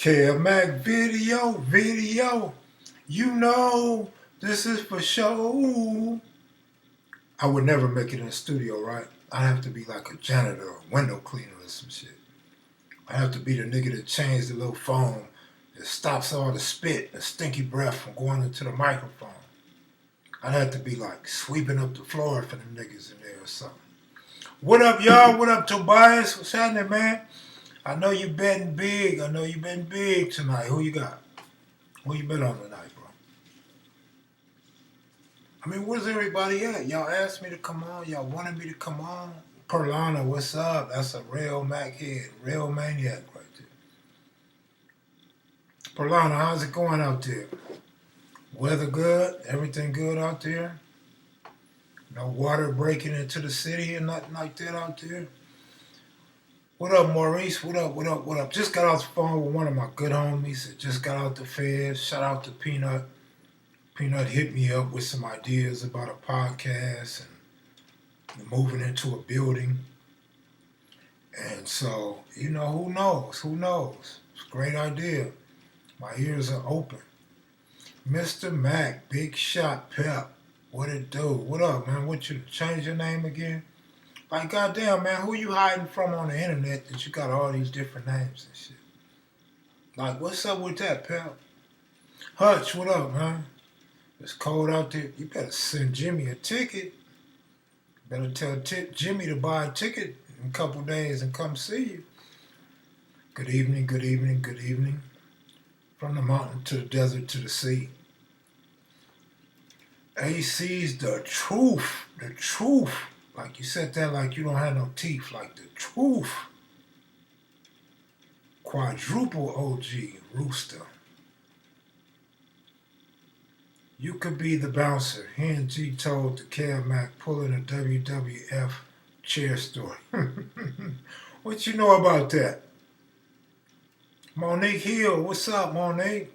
Video. You know, this is for show. I would never make it in the studio, right? I'd have to be like a janitor or a window cleaner or some shit. I'd have to be the nigga that changed the little foam that stops all the spit and stinky breath from going into the microphone. I'd have to be like sweeping up the floor for them niggas in there or something. What up, y'all? What up, Tobias? What's happening, man? I know you betting big. I know you betting big tonight. Who you got? Who you bet on tonight, bro? I mean, where's everybody at? Y'all asked me to come on. Y'all wanted me to come on. Perlana, what's up? That's a real Mac head. Real maniac right there. Perlana, how's it going out there? Weather good? Everything good out there? No water breaking into the city or nothing like that out there? What up, Maurice? What up? Just got off the phone with one of my good homies that just got out the feds. Shout out to Peanut. Peanut hit me up with some ideas about a podcast and moving into a building. And so, who knows? It's a great idea. My ears are open. Mr. Mac, Big Shot Pep. What it do? What up, man? What you change your name again? Like, goddamn, man, who you hiding from on the internet that you got all these different names and shit? Like, what's up with that, pal? Hutch, what up, man? It's cold out there. You better send Jimmy a ticket. Better tell Jimmy to buy a ticket in a couple days and come see you. Good evening. From the mountain to the desert to the sea. AC's the truth. Like you said that like you don't have no teeth, like the truth. Quadruple OG Rooster. You could be the bouncer. He and G told the Kmart pulling a WWF chair story. What you know about that? Monique Hill, what's up, Monique?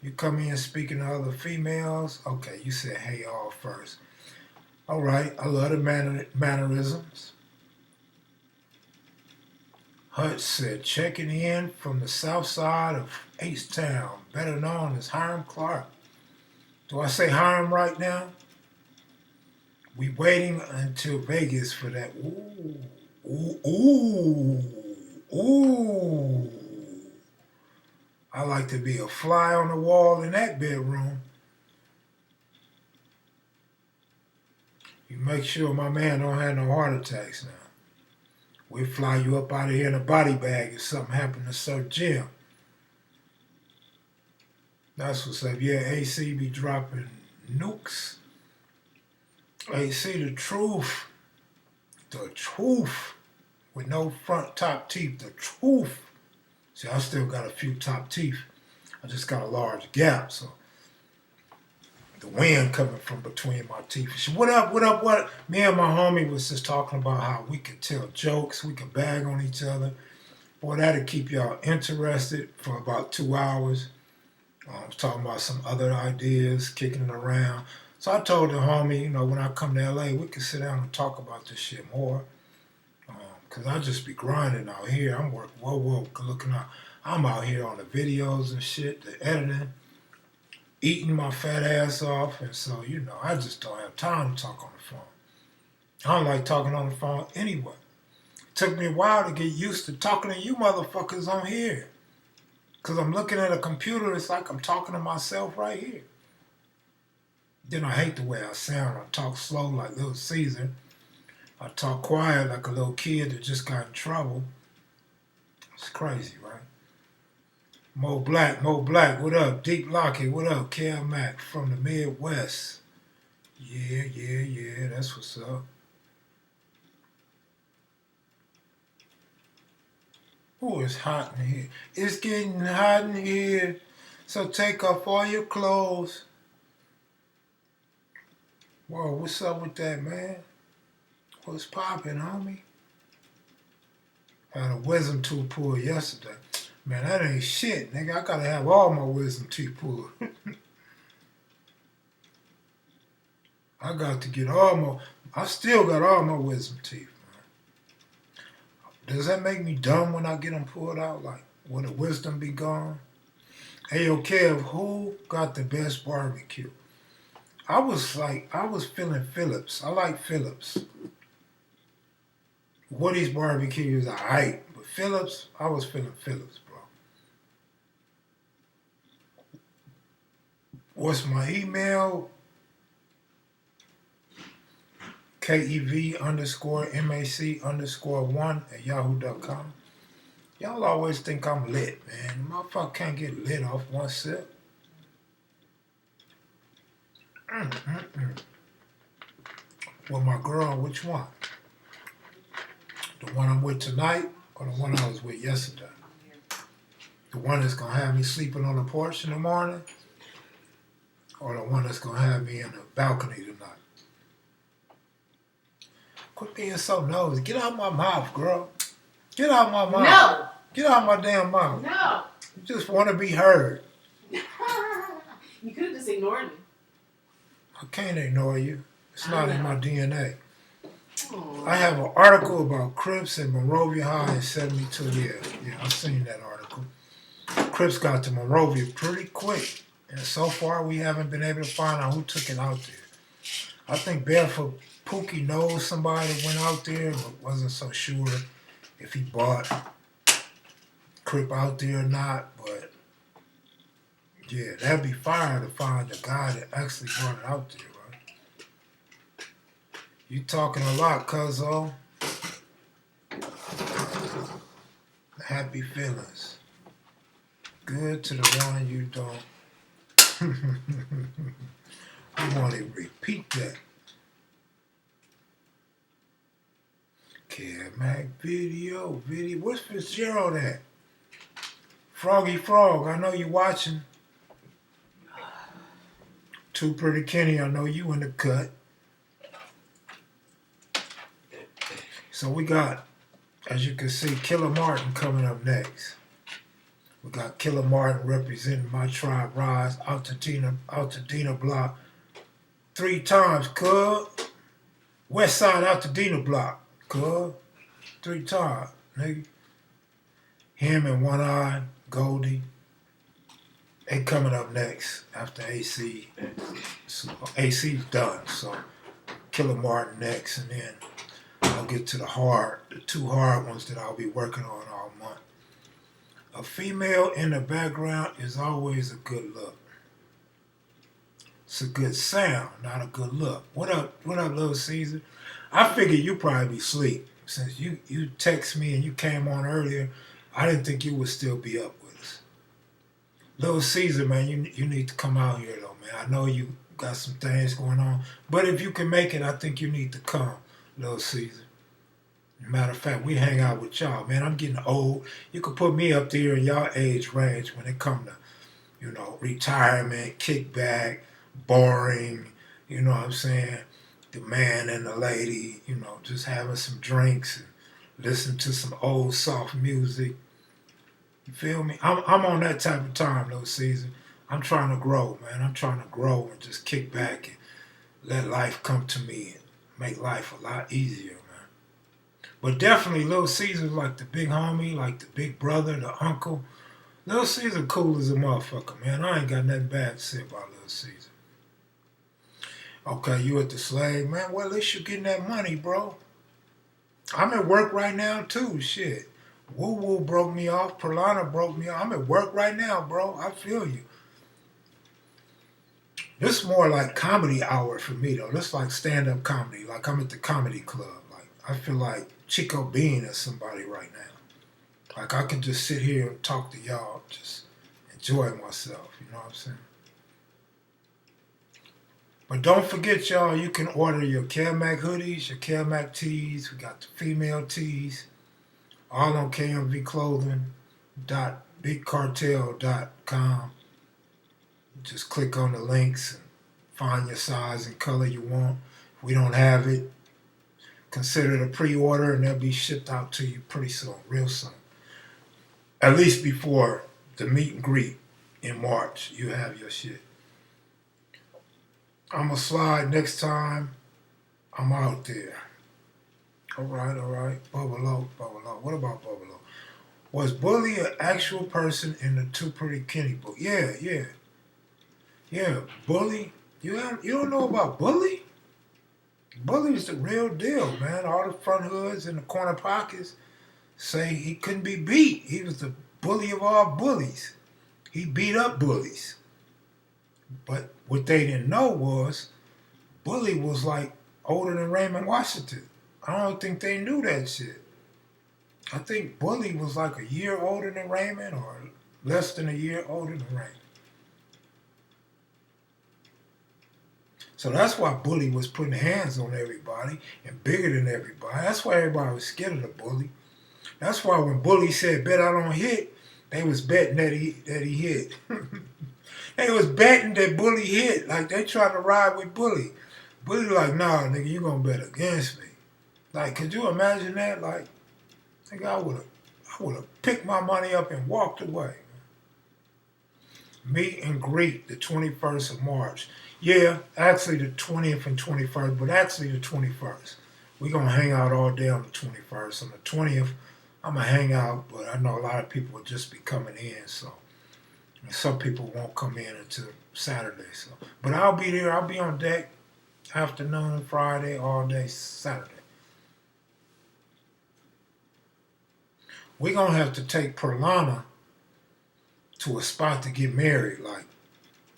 You come in speaking to other females? Okay, you said hey all first. All right, I love the mannerisms. Hutch said, checking in from the south side of H-Town, better known as Hiram Clark. Do I say Hiram right now? We waiting until Vegas for that. Ooh. I like to be a fly on the wall in that bedroom. You make sure my man don't have no heart attacks now. We'll fly you up out of here in a body bag if something happened to Sir Jim. That's what's up. Yeah, AC be dropping nukes. AC, the truth. With no front top teeth. The truth. See, I still got a few top teeth. I just got a large gap, so the wind coming from between my teeth. What up? Me and my homie was just talking about how we could tell jokes, we could bag on each other. Boy, that'd keep y'all interested for about 2 hours. I was talking about some other ideas, kicking it around. So I told the homie, when I come to LA, we could sit down and talk about this shit more. Because I just be grinding out here. I'm working, looking out. I'm out here on the videos and shit, the editing, eating my fat ass off. And so, I just don't have time to talk on the phone. I don't like talking on the phone anyway. It took me a while to get used to talking to you motherfuckers on here. Because I'm looking at a computer, it's like I'm talking to myself right here. Then I hate the way I sound. I talk slow like Little Caesar. I talk quiet like a little kid that just got in trouble. It's crazy, right? Mo Black, what up? Deep Lockett, what up? Kmart from the Midwest. Yeah, that's what's up. Oh, it's hot in here. It's getting hot in here. So take off all your clothes. Whoa, what's up with that, man? What's poppin', homie? Had a wisdom tooth pulled yesterday. Man, that ain't shit, nigga. I gotta have all my wisdom teeth pulled. I still got all my wisdom teeth, man. Does that make me dumb when I get them pulled out? Like, Will the wisdom be gone? Hey, yo, Kev, who got the best barbecue? I was feeling Phillips. I like Phillips. Woody's barbecue is alright, but Phillips, I was feeling Phillips, bro. What's my email? KEV_MAC_1 Y'all always think I'm lit, man. Motherfucker can't get lit off one sip. With my girl, which one? The one I'm with tonight or the one I was with yesterday? The one that's gonna have me sleeping on the porch in the morning? Or the one that's gonna have me in the balcony tonight? Quit being so nosy. Get out my mouth, girl. Get out my mouth. No. Get out my damn mouth. No. You just want to be heard. You could have just ignored me. I can't ignore you. It's not in my DNA. Aww. I have an article about Crips in Monrovia High in 72 years. Yeah, I've seen that article. Crips got to Monrovia pretty quick. And so far, we haven't been able to find out who took it out there. I think Barefoot Pookie knows somebody that went out there, but wasn't so sure if he bought Crip out there or not. But yeah, that'd be fire to find the guy that actually brought it out there, right? You talking a lot, cuzzo. Happy feelings. Good to the one you don't. I want to repeat that. Kevmacvideos. Where's Fitzgerald at? Froggy Frog, I know you watching. Too Pretty Kenny, I know you in the cut. So we got, as you can see, Killa Martin coming up next. We got Killa Martin representing my tribe, Rise, Altadena Block. 3 times, cuz. West side Altadena Block, cuz. 3 times, nigga. Him and One Eye, Goldie. They coming up next after AC. So AC's done, so Killa Martin next, and then I'll get to the 2 hard ones that I'll be working on all month. A female in the background is always a good look. It's a good sound, not a good look. What up, little Caesar? I figured you probably be asleep. Since you text me and you came on earlier, I didn't think you would still be up with us. Little Caesar, man, you need to come out here though, man. I know you got some things going on, but if you can make it, I think you need to come, Little Caesar. Matter of fact, we hang out with y'all, man. I'm getting old. You could put me up there in y'all age range when it come to, retirement, kickback, boring, you know what I'm saying? The man and the lady, just having some drinks and listen to some old soft music. You feel me? I'm on that type of time, Little Caesar. I'm trying to grow, man. I'm trying to grow and just kick back and let life come to me and make life a lot easier. But definitely, Little Caesar's like the big homie, like the big brother, the uncle. Little Caesar cool as a motherfucker, man. I ain't got nothing bad to say about Little Caesar. Okay, you at the slave, man. Well, at least you're getting that money, bro. I'm at work right now, too. Shit. Woo Woo broke me off. Perlana broke me off. I'm at work right now, bro. I feel you. This is more like comedy hour for me, though. This is like stand-up comedy. Like I'm at the comedy club. Like I feel like Chico Bean is somebody right now. Like I can just sit here and talk to y'all, just enjoy myself, you know what I'm saying? But don't forget, y'all, you can order your Kevmac hoodies, your Kevmac tees. We got the female tees, all on kmvclothing.bigcartel.com. Just click on the links and find your size and color you want. If we don't have it, consider it a pre-order and they'll be shipped out to you pretty soon, real soon. At least before the meet and greet in March, you have your shit. I'm going to slide next time I'm out there. All right. Bubble Low. What about Bubble Low? Was Bully an actual person in the Two Pretty Kenny book? Yeah, yeah, yeah. Bully. You don't know about Bully? Bully's the real deal, man. All the front hoods and the corner pockets say he couldn't be beat. He was the bully of all bullies. He beat up bullies. But what they didn't know was Bully was like older than Raymond Washington. I don't think they knew that shit. I think Bully was like a year older than Raymond or less than a year older than Raymond. So that's why Bully was putting hands on everybody and bigger than everybody. That's why everybody was scared of the Bully. That's why when Bully said, bet I don't hit, they was betting that he hit. They was betting that Bully hit. Like they tried to ride with Bully. Bully like, nah, nigga, you gonna bet against me. Like, could you imagine that? Like, nigga, I would have picked my money up and walked away. Meet and greet the 21st of March. Yeah, actually the 20th and 21st, but actually the 21st. We're going to hang out all day on the 21st. On the 20th, I'm going to hang out, but I know a lot of people will just be coming in, so some people won't come in until Saturday. So, but I'll be there. I'll be on deck afternoon, Friday, all day, Saturday. We're going to have to take Perlana to a spot to get married. Like,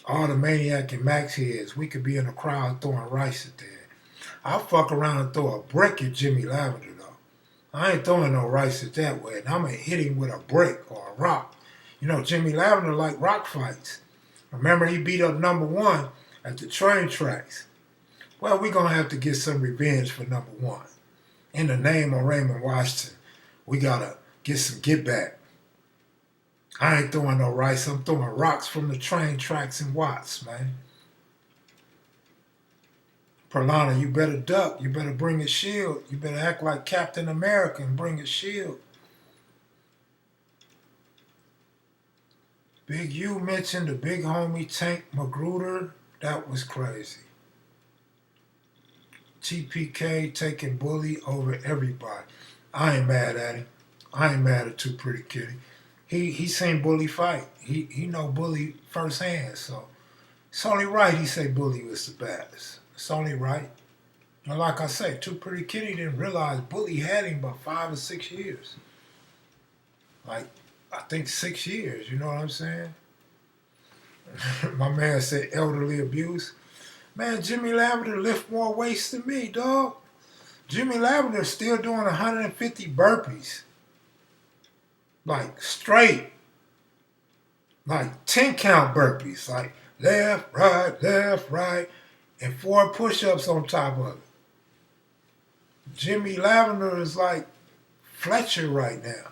all the Maniac and Max heads, we could be in the crowd throwing rice at their head. I'll fuck around and throw a brick at Jimmy Lavender, though. I ain't throwing no rice at that way. And I'm going to hit him with a brick or a rock. You know, Jimmy Lavender liked rock fights. Remember, he beat up number one at the train tracks. Well, we're going to have to get some revenge for number one. In the name of Raymond Washington, we got to get some get back. I ain't throwing no rice. I'm throwing rocks from the train tracks in Watts, man. Perlana, you better duck. You better bring a shield. You better act like Captain America and bring a shield. Big U mentioned the big homie Tank Magruder. That was crazy. TPK taking Bully over everybody. I ain't mad at him. I ain't mad at Too Pretty Kitty. He seen Bully fight. He know Bully firsthand, so it's only right he say Bully was the baddest. It's only right. And like I say, Too Pretty Kitty didn't realize Bully had him about 5 or 6 years. Like, I think 6 years, you know what I'm saying? My man said elderly abuse. Man, Jimmy Lavender lift more weights than me, dog. Jimmy Lavender still doing 150 burpees. Like, straight. Like, 10 count burpees. Like, left, right, and 4 push-ups on top of it. Jimmy Lavender is like Fletcher right now.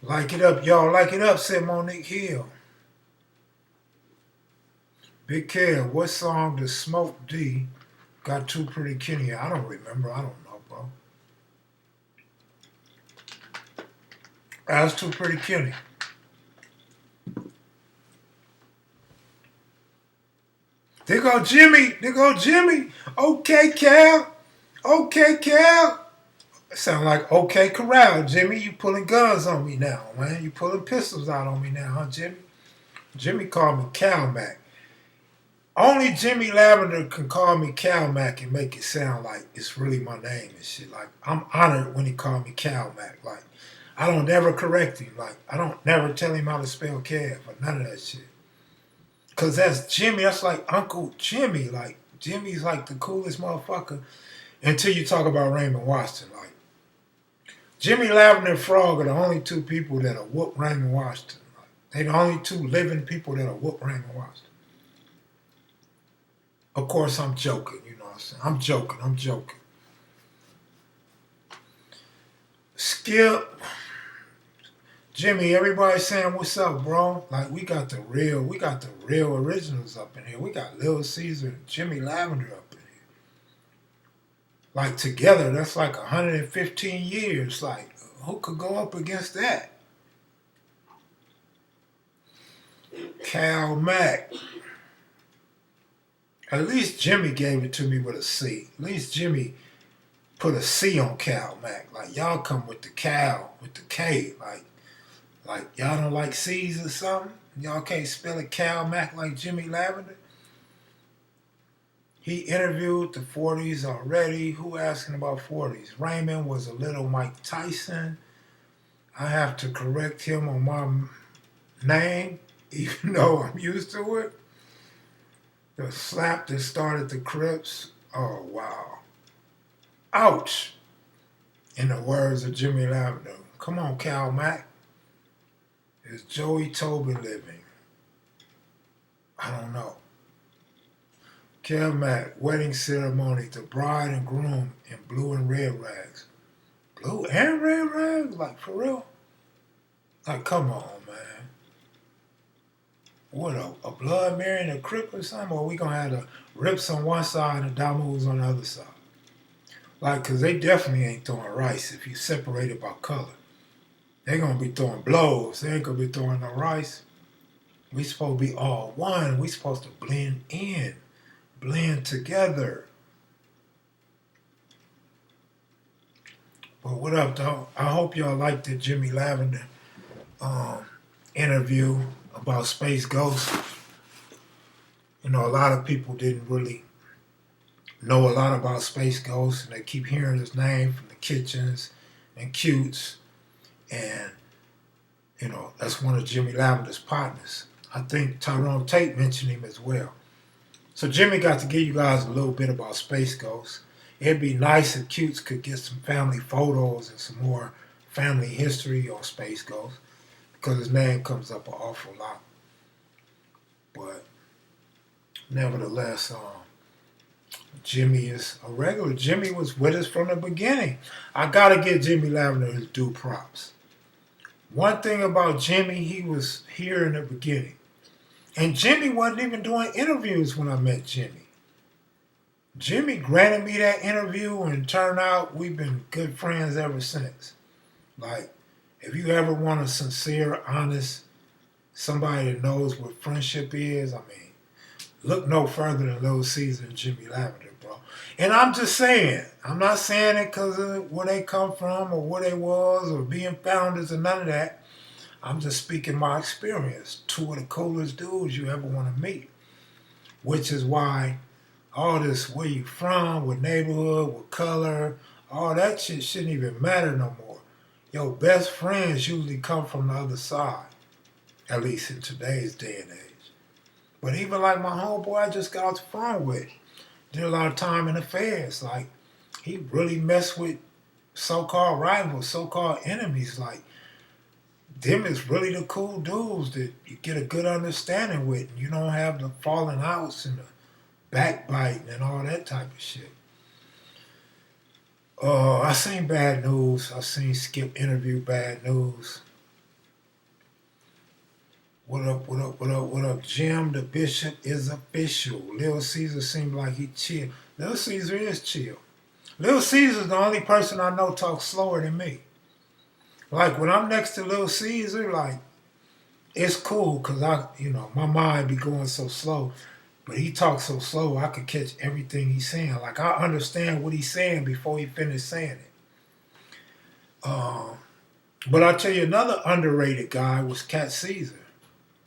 Like it up, y'all. Like it up, said Monique Hill. Big Kev, what song does Smoke D got Too Pretty Kenny? I don't remember. I don't know, bro. That's Too Pretty Kenny. There go Jimmy. There go Jimmy. Okay, Cal. Okay, Cal. Sound like okay corral, Jimmy. You pulling guns on me now, man. You pulling pistols out on me now, huh, Jimmy? Jimmy called me Cal Mac. Only Jimmy Lavender can call me Cal Mac and make it sound like it's really my name and shit. Like, I'm honored when he called me Cal Mac. Like, I don't never correct him. Like, I don't never tell him how to spell Kev or none of that shit. Because that's Jimmy. That's like Uncle Jimmy. Like, Jimmy's like the coolest motherfucker until you talk about Raymond Washington. Like, Jimmy Lavender and Frog are the only 2 people that are whoop Raymond Washington. Like, they the only 2 living people that are whoop Raymond Washington. Of course, I'm joking. You know what I'm saying? I'm joking. Skip. Jimmy, everybody saying what's up, bro? Like, we got the real originals up in here. We got Lil Caesar and Jimmy Lavender up in here. Like, together, that's like 115 years. Like, who could go up against that? Cal Mac. At least Jimmy gave it to me with a C. At least Jimmy put a C on Cal Mac. Like y'all come with the Cal, with the K. Like y'all don't like C's or something? Y'all can't spell it Cal Mac like Jimmy Lavender? He interviewed the 40s already. Who asking about 40s? Raymond was a little Mike Tyson. I have to correct him on my name, even though I'm used to it. The slap that started the Crips. Oh, wow. Ouch. In the words of Jimmy Lavender. Come on, Cal Mac. Is Joey Toby living? I don't know. Cal Mac, wedding ceremony, the bride and groom in blue and red rags. Blue and red rags? Like, for real? Like, come on, man. What, a blood marrying a Crip or something? Or we gonna have the Rips on one side and the Damus on the other side? Like, cause they definitely ain't throwing rice if you separate it by color. They gonna be throwing blows. They ain't gonna be throwing no rice. We supposed to be all one. We supposed to blend in. Blend together. But what up, though? I hope y'all liked the Jimmy Lavender interview about Space Ghost. You know, a lot of people didn't really know a lot about Space Ghost, and they keep hearing his name from the Kitchens and Cutes, and you know, that's one of Jimmy Lavender's partners. I think Tyrone Tate mentioned him as well. So Jimmy got to give you guys a little bit about Space Ghost. It'd be nice if Cutes could get some family photos and some more family history on Space Ghost, because his name comes up an awful lot. But nevertheless, Jimmy is a regular. Jimmy was with us from the beginning. I gotta give Jimmy Lavender his due props. One thing about Jimmy, he was here in the beginning. And Jimmy wasn't even doing interviews when I met Jimmy. Jimmy granted me that interview, and turned out we've been good friends ever since. Like, if you ever want a sincere, honest, somebody that knows what friendship is, I mean, look no further than Lil Caesar and Jimmy Lavender, bro. And I'm just saying, I'm not saying it because of where they come from or where they was or being founders or none of that. I'm just speaking my experience. Two of the coolest dudes you ever want to meet. Which is why all this, where you from, what neighborhood, what color, all that shit shouldn't even matter no more. Your best friends usually come from the other side. At least in today's day and age. But even like my homeboy I just got off the phone with, did a lot of time in the feds. Like, he really messed with so-called rivals, so-called enemies. Like, them is really the cool dudes that you get a good understanding with. And you don't have the falling outs and the backbiting and all that type of shit. I seen Bad News. I seen Skip interview Bad News. What up, what up, what up, what up? Jim, the Bishop is official. Lil Caesar seemed like he chill. Lil Caesar is chill. Lil Caesar's the only person I know talks slower than me. Like, when I'm next to Lil Caesar, like, it's cool because my mind be going so slow. But he talks so slow, I could catch everything he's saying. Like, I understand what he's saying before he finished saying it. But I'll tell you, another underrated guy was Cat Caesar.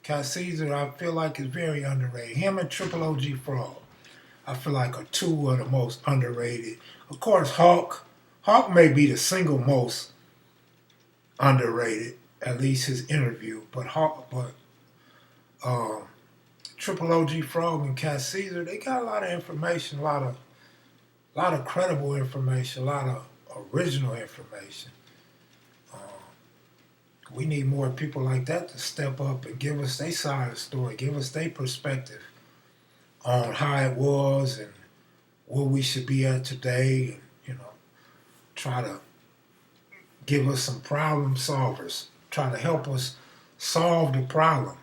Cat Caesar, I feel like, is very underrated. Him and Triple OG Frog, I feel like, are two of the most underrated. Of course, Hawk may be the single most underrated, at least his interview. But Triple OG Frog and Cat Caesar, they got a lot of information, a lot of credible information, a lot of original information. We need more people like that to step up and give us their side of the story, give us their perspective on how it was and where we should be at today, and try to give us some problem solvers, try to help us solve the problem.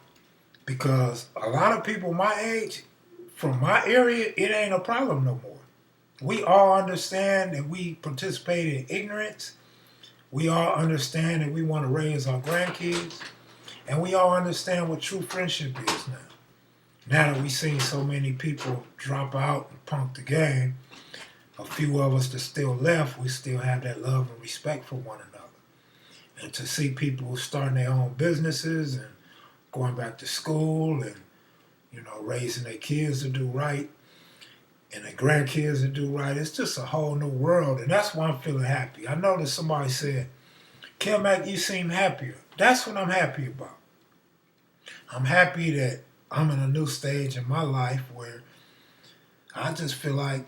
Because a lot of people my age, from my area, it ain't a problem no more. We all understand that we participate in ignorance. We all understand that we want to raise our grandkids. And we all understand what true friendship is now. Now that we've seen so many people drop out and punk the game, a few of us that still left, we still have that love and respect for one another. And to see people starting their own businesses and going back to school and, raising their kids to do right and their grandkids to do right, it's just a whole new world. And that's why I'm feeling happy. I know that somebody said, Mac, you seem happier. That's what I'm happy about. I'm happy that I'm in a new stage in my life where I just feel like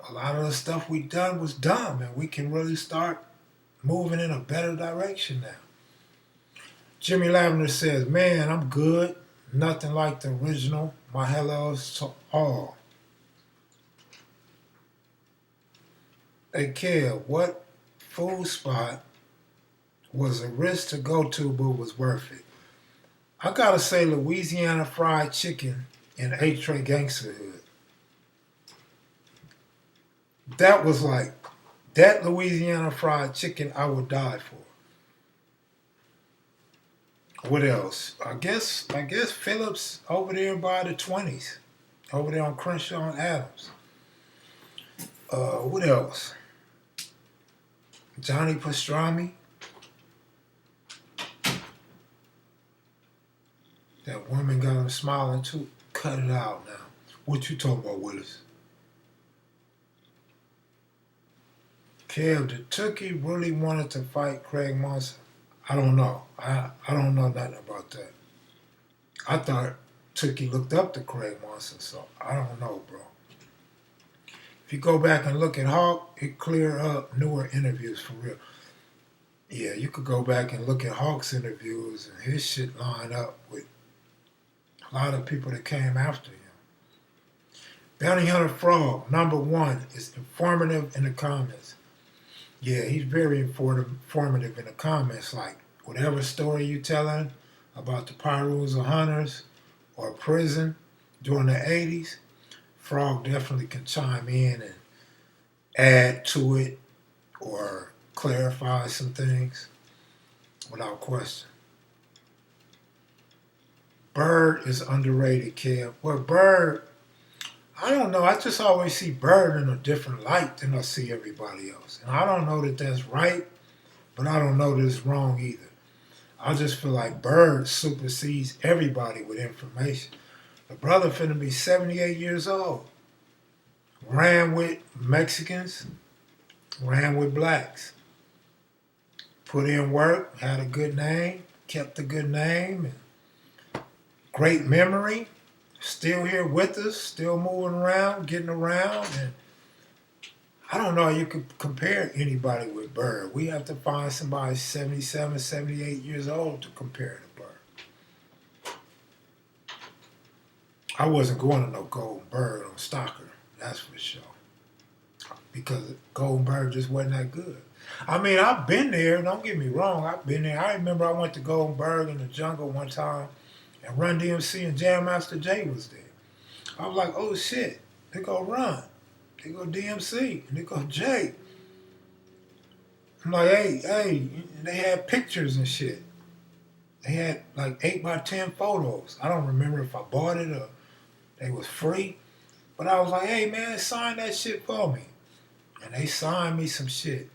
a lot of the stuff we done was dumb and we can really start moving in a better direction now. Jimmy Lavender says, man, I'm good. Nothing like the original. My hellos to all. Hey, Kev, what food spot was a risk to go to but was worth it? I gotta say Louisiana fried chicken in A-Tray Gangster Hood. That was like, that Louisiana fried chicken I would die for. What else? I guess Phillips over there by the 20s. Over there on Crenshaw and Adams. What else? Johnny Pastrami. That woman got him smiling too. Cut it out now. What you talking about, Willis? Kev, did Tookie really wanted to fight Craig Monson? I don't know. I don't know nothing about that. I thought Tookie looked up to Craig Monson, so I don't know, bro. If you go back and look at Hawk, it clear up newer interviews for real. Yeah, you could go back and look at Hawk's interviews and his shit line up with a lot of people that came after him. Bounty Hunter Frog, #1, is informative in the comments. Yeah, he's very informative in the comments. Like, whatever story you telling about the Pyrus or Hunters or prison during the 80s, Frog definitely can chime in and add to it or clarify some things without question. Bird is underrated, Kev. Well, Bird, I don't know. I just always see Bird in a different light than I see everybody else. And I don't know that that's right, but I don't know that it's wrong either. I just feel like Bird supersedes everybody with information. The brother finna be 78 years old. Ran with Mexicans, ran with blacks. Put in work, had a good name, kept a good name, and great memory. Still here with us, still moving around, getting around, and I don't know, you could compare anybody with Bird. We have to find somebody 77, 78 years old to compare to Bird. I wasn't going to no Golden Bird on Stalker, that's for sure. Because Golden Bird just wasn't that good. I mean, I've been there, don't get me wrong, I've been there. I remember I went to Golden Bird in the jungle one time, and Run DMC and Jam Master Jay was there. I was like, oh shit, they go Run, they go DMC, and they go Jay. I'm like, hey, they had pictures and shit. They had like 8x10 photos. I don't remember if I bought it or they was free. But I was like, hey man, sign that shit for me. And they signed me some shit.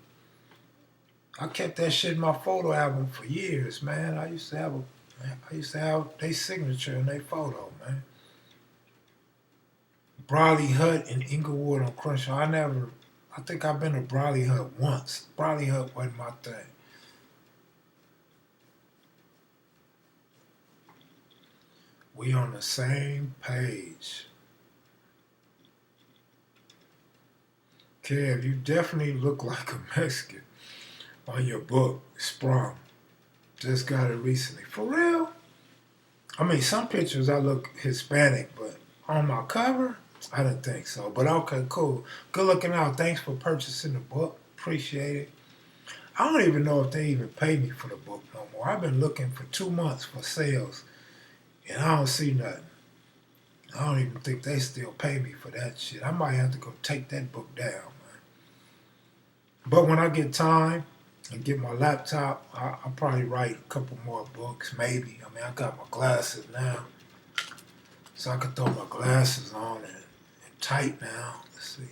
I kept that shit in my photo album for years, man. I used to have their signature in their photo, man. Briley Hut in Inglewood on Crenshaw. I think I've been to Briley Hut once. Briley Hut wasn't my thing. We on the same page. Kev, you definitely look like a Mexican on your book, Sprung. Just got it recently. For real? I mean, some pictures I look Hispanic, but on my cover, I didn't think so. But okay, cool. Good looking out. Thanks for purchasing the book. Appreciate it. I don't even know if they even pay me for the book no more. I've been looking for 2 months for sales, and I don't see nothing. I don't even think they still pay me for that shit. I might have to go take that book down, man. But when I get time and get my laptop, I'll probably write a couple more books, maybe. I mean, I got my glasses now, so I can throw my glasses on and tight now. Let's see.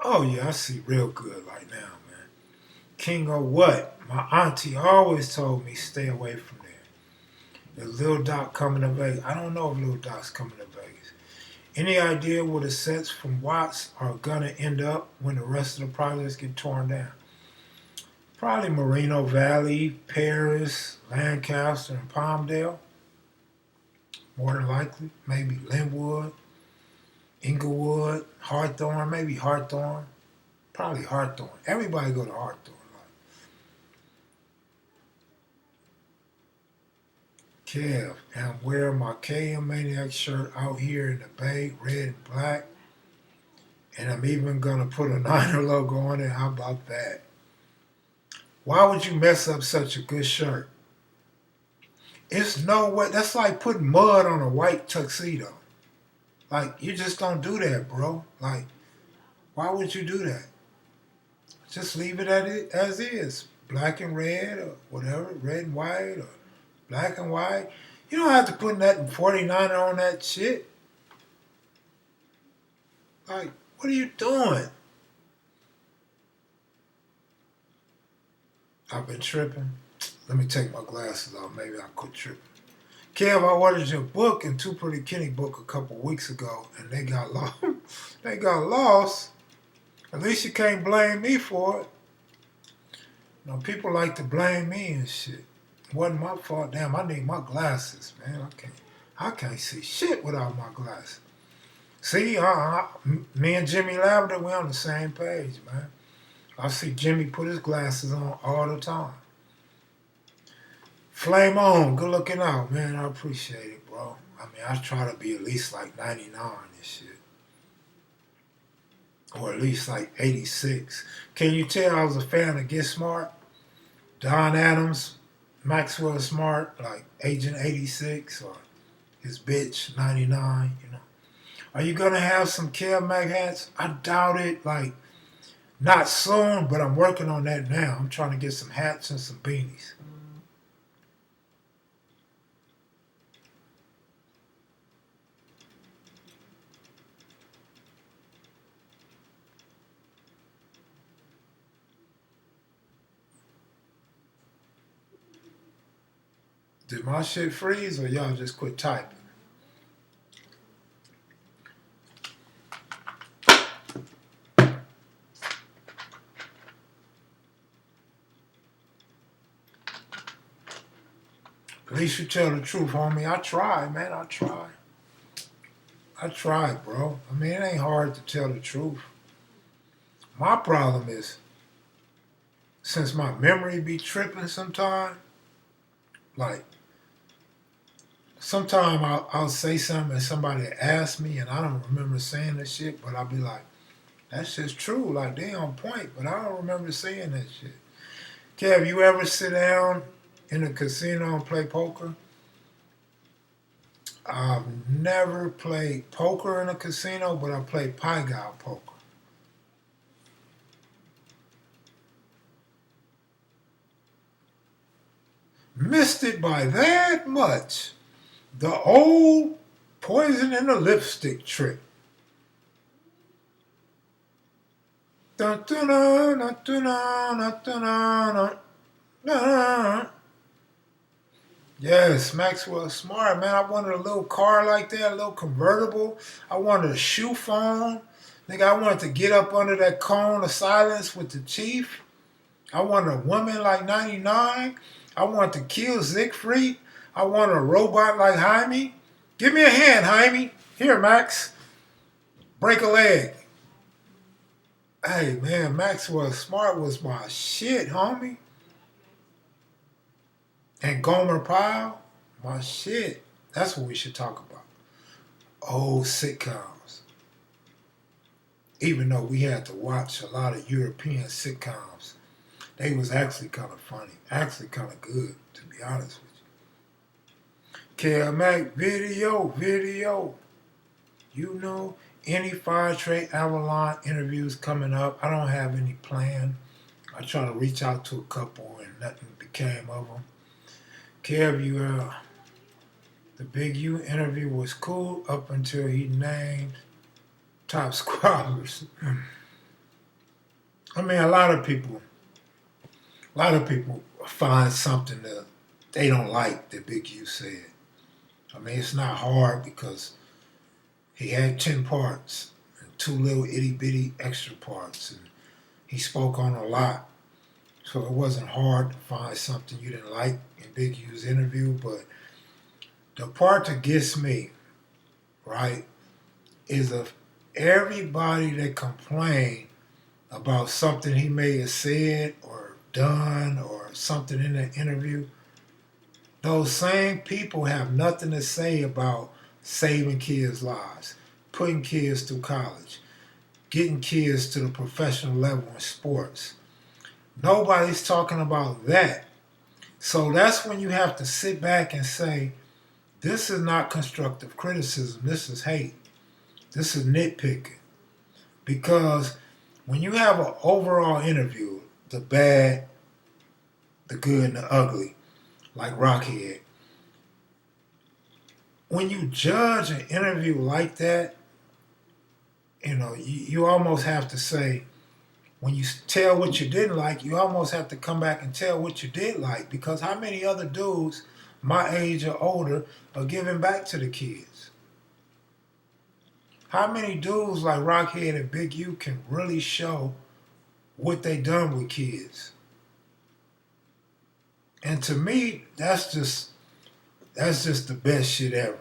Oh yeah, I see real good right now, man. King of what? My auntie always told me stay away from there. Is Lil Doc coming to Vegas? I don't know if Lil Doc's coming to Vegas. Any idea where the sets from Watts are gonna end up when the rest of the projects get torn down? Probably Moreno Valley, Paris, Lancaster, and Palmdale. More than likely. Maybe Linwood, Inglewood, Hawthorne, maybe Hawthorne. Probably Hawthorne. Everybody go to Hawthorne. Kev, and I'm wearing my KM Maniac shirt out here in the Bay, red and black. And I'm even gonna put a Niner logo on it. How about that? Why would you mess up such a good shirt? It's no way. That's like putting mud on a white tuxedo. Like, you just don't do that, bro. Like, why would you do that? Just leave it as is. Black and red or whatever, red and white or black and white. You don't have to put nothing 49 on that shit. Like, what are you doing? I've been tripping. Let me take my glasses off. Maybe I'll quit tripping. Kev, I ordered your book and Two Pretty Kenny book a couple weeks ago, and they got lost. They got lost. At least you can't blame me for it. You know, people like to blame me and shit. It wasn't my fault. Damn, I need my glasses, man. I can't see shit without my glasses. See, me and Jimmy Lavender, we on the same page, man. I see Jimmy put his glasses on all the time. Flame on, good looking out, man. I appreciate it, bro. I mean, I try to be at least like 99 and shit. Or at least like 86. Can you tell I was a fan of Get Smart? Don Adams, Maxwell Smart, like Agent 86 or his bitch 99, you know. Are you gonna have some Kev Mac hats? I doubt it, like not soon, but I'm working on that now. I'm trying to get some hats and some beanies. Did my shit freeze or y'all just quit typing? At least you tell the truth, homie. I try, man. I try, bro. I mean, it ain't hard to tell the truth. My problem is, since my memory be tripping sometime, like, sometime I'll say something and somebody asks me and I don't remember saying that shit, but I'll be like, that shit's true. Like, they on point, but I don't remember saying that shit. Kev, you ever sit down in a casino and play poker? I've never played poker in a casino, but I played Pai Gow poker. Missed it by that much. The old poison in the lipstick trick. Dun, dun, dun, dun, dun, dun, dun, dun. Yes, Maxwell Smart, man. I wanted a little car like that, a little convertible. I wanted a shoe phone. Nigga, I wanted to get up under that cone of silence with the chief. I wanted a woman like 99. I wanted to kill Siegfried. I wanted a robot like Jaime. Give me a hand, Jaime. Here, Max. Break a leg. Hey, man, Maxwell Smart was my shit, homie. And Gomer Pyle, my shit. That's what we should talk about. Old sitcoms. Even though we had to watch a lot of European sitcoms, they was actually kind of funny. Actually kind of good, to be honest with you. Kmacvideos. You know, any Fire Trade Avalon interviews coming up. I don't have any planned. I try to reach out to a couple and nothing became of them. Kev, the Big U interview was cool up until he named top squabbers. I mean, a lot of people find something that they don't like that Big U said. I mean, it's not hard because he had 10 parts and two little itty bitty extra parts, and he spoke on a lot. So it wasn't hard to find something you didn't like in Big U's interview. But the part that gets me, right, is of everybody that complained about something he may have said or done or something in the interview, those same people have nothing to say about saving kids' lives, putting kids through college, getting kids to the professional level in sports. Nobody's talking about that. So that's when you have to sit back and say, this is not constructive criticism, this is hate. This is nitpicking. Because when you have an overall interview, the bad, the good, and the ugly, like Rockhead, when you judge an interview like that, you almost have to say, when you tell what you didn't like, you almost have to come back and tell what you did like. Because how many other dudes my age or older are giving back to the kids? How many dudes like Rockhead and Big U can really show what they done with kids? And to me, that's just the best shit ever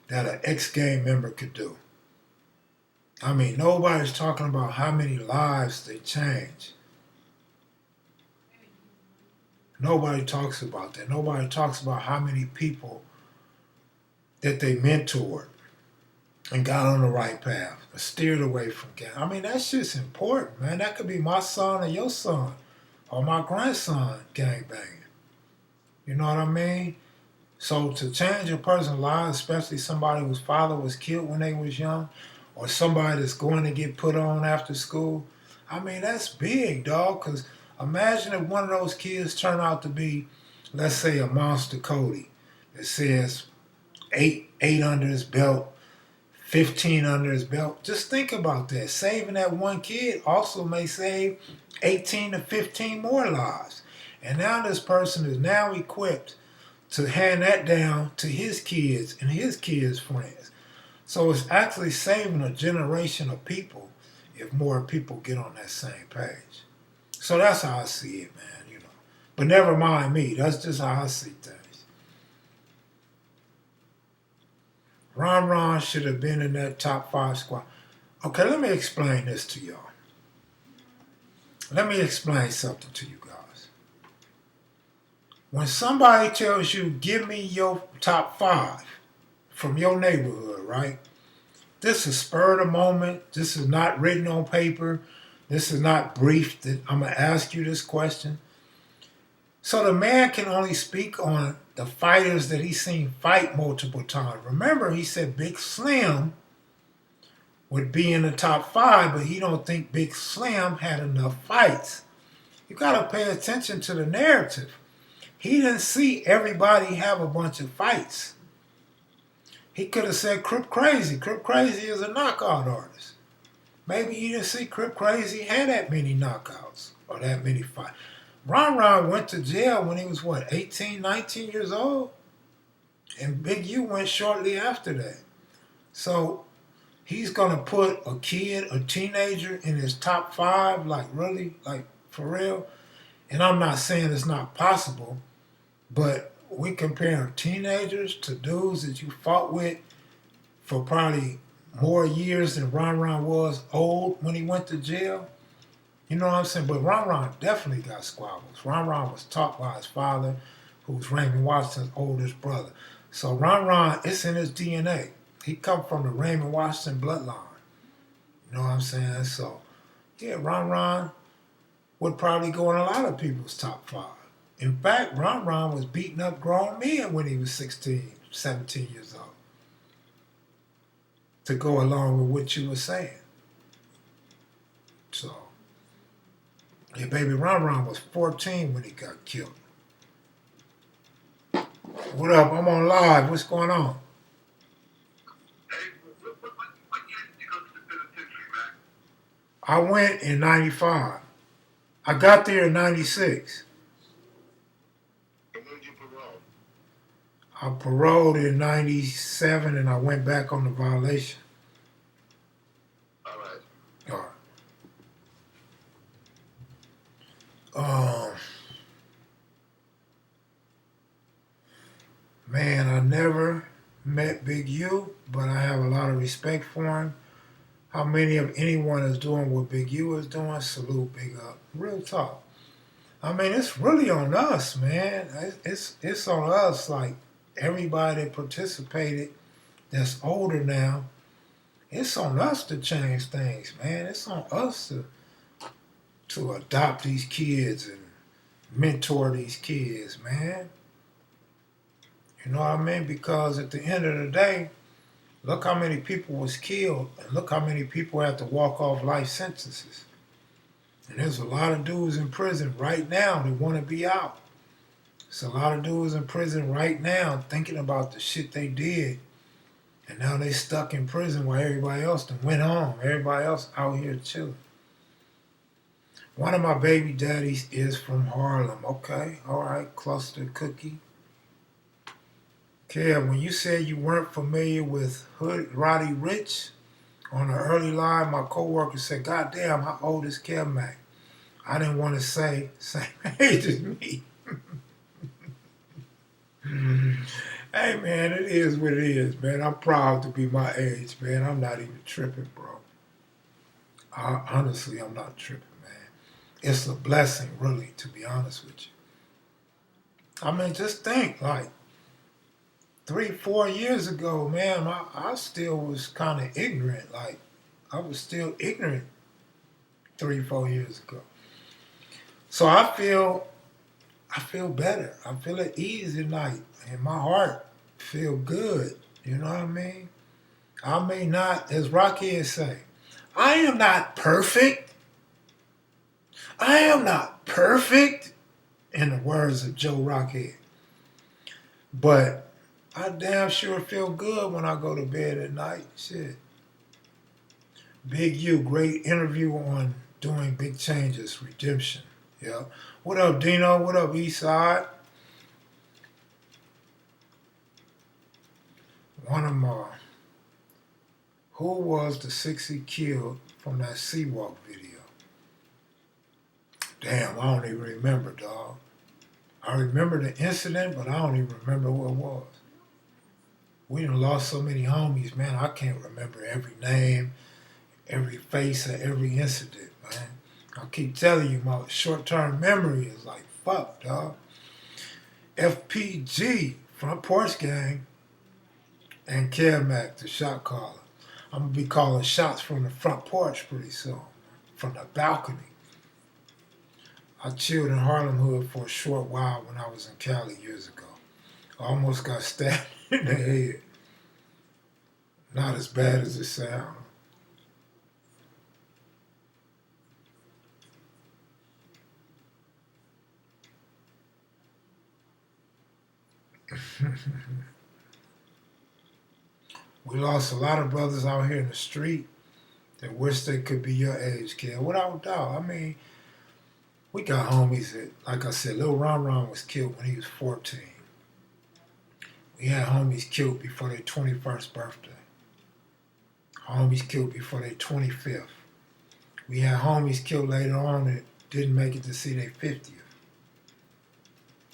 that an ex-gang member could do. I mean, nobody's talking about how many lives they change. Nobody talks about that. Nobody talks about how many people that they mentored and got on the right path, or steered away from gang. I mean, that's just important, man. That could be my son or your son or my grandson gang banging. You know what I mean? So to change a person's life, especially somebody whose father was killed when they was young, or somebody that's going to get put on after school, I mean, that's big, dog. Because imagine if one of those kids turn out to be, let's say, a Monster Cody that says eight under his belt, 15 under his belt. Just think about that. Saving that one kid also may save 18 to 15 more lives. And now this person is now equipped to hand that down to his kids and his kids' friends. So it's actually saving a generation of people if more people get on that same page. So that's how I see it, man. But never mind me. That's just how I see things. Ron should have been in that top 5 squad. Okay, let me explain this to y'all. Let me explain something to you guys. When somebody tells you, give me your top 5 from your neighborhood, right? This is spur of the moment. This is not written on paper. This is not briefed. I'm going to ask you this question. So the man can only speak on the fighters that he's seen fight multiple times. Remember, he said Big Slim would be in the top 5, but he don't think Big Slim had enough fights. You got to pay attention to the narrative. He didn't see everybody have a bunch of fights. He could have said Crip Crazy. Crip Crazy is a knockout artist. Maybe he didn't see Crip Crazy had that many knockouts or that many fights. Ron went to jail when he was, 18, 19 years old? And Big U went shortly after that. So he's going to put a kid, a teenager, in his top 5, like really, like for real? And I'm not saying it's not possible, but we compare teenagers to dudes that you fought with for probably more years than Ron was old when he went to jail. You know what I'm saying? But Ron definitely got squabbles. Ron was taught by his father, who's Raymond Washington's oldest brother. So Ron, it's in his DNA. He come from the Raymond Washington bloodline. You know what I'm saying? So, yeah, Ron would probably go in a lot of people's top 5. In fact, Ron was beating up grown men when he was 16, 17 years old. To go along with what you were saying. So, yeah, baby, Ron was 14 when he got killed. What up? I'm on live. What's going on? Hey, what year did you go to the penitentiary, man? I went in 95. I got there in 96. And when did you parole? I paroled in 97 and I went back on the violation. All right. All right. Man, I never met Big U, but I have a lot of respect for him. How many of anyone is doing what Big U is doing? Salute, big up. Real talk. I mean, it's really on us, man. It's on us. Like everybody that participated, that's older now. It's on us to change things, man. It's on us to adopt these kids and mentor these kids, man. You know what I mean? Because at the end of the day, look how many people was killed, and look how many people had to walk off life sentences. And there's a lot of dudes in prison right now that want to be out. There's a lot of dudes in prison right now thinking about the shit they did. And now they stuck in prison while everybody else done went home. Everybody else out here chilling. One of my baby daddies is from Harlem. Okay, all right, cluster cookie. Kev, when you said you weren't familiar with Hood Roddy Rich on the early line, my coworker said, "God damn, how old is Kev Mac?" I didn't want to say same age as me. Hey man, it is what it is, man. I'm proud to be my age, man. I'm not even tripping, bro. Honestly, I'm not tripping, man. It's a blessing, really, to be honest with you. I mean, just think, like, 3, 4 years ago, man, I still was kind of ignorant. Like, I was still ignorant 3, 4 years ago. So I feel better. I feel at ease at night, and my heart feel good. You know what I mean? I may not, as Rockhead say, I am not perfect. I am not perfect, in the words of Joe Rockhead. But I damn sure feel good when I go to bed at night. Shit. Big U, great interview on doing big changes, redemption. Yeah. What up, Dino? What up, Eastside? One of my, who was the 60 killed from that Seawalk video? Damn, I don't even remember, dog. I remember the incident, but I don't even remember who it was. We done lost so many homies, man. I can't remember every name, every face of every incident, man. I keep telling you, my short-term memory is like, fuck, dog. FPG, Front Porch Gang, and Kevmac, the shot caller. I'm going to be calling shots from the front porch pretty soon, from the balcony. I chilled in Harlem Hood for a short while when I was in Cali years ago. I almost got stabbed in the head. Not as bad as it sounds. We lost a lot of brothers out here in the street that wish they could be your age, kid. Without doubt. I mean, we got homies that, like I said, Lil Ron Ron was killed when he was 14. We had homies killed before their 21st birthday. Homies killed before their 25th. We had homies killed later on that didn't make it to see their 50th.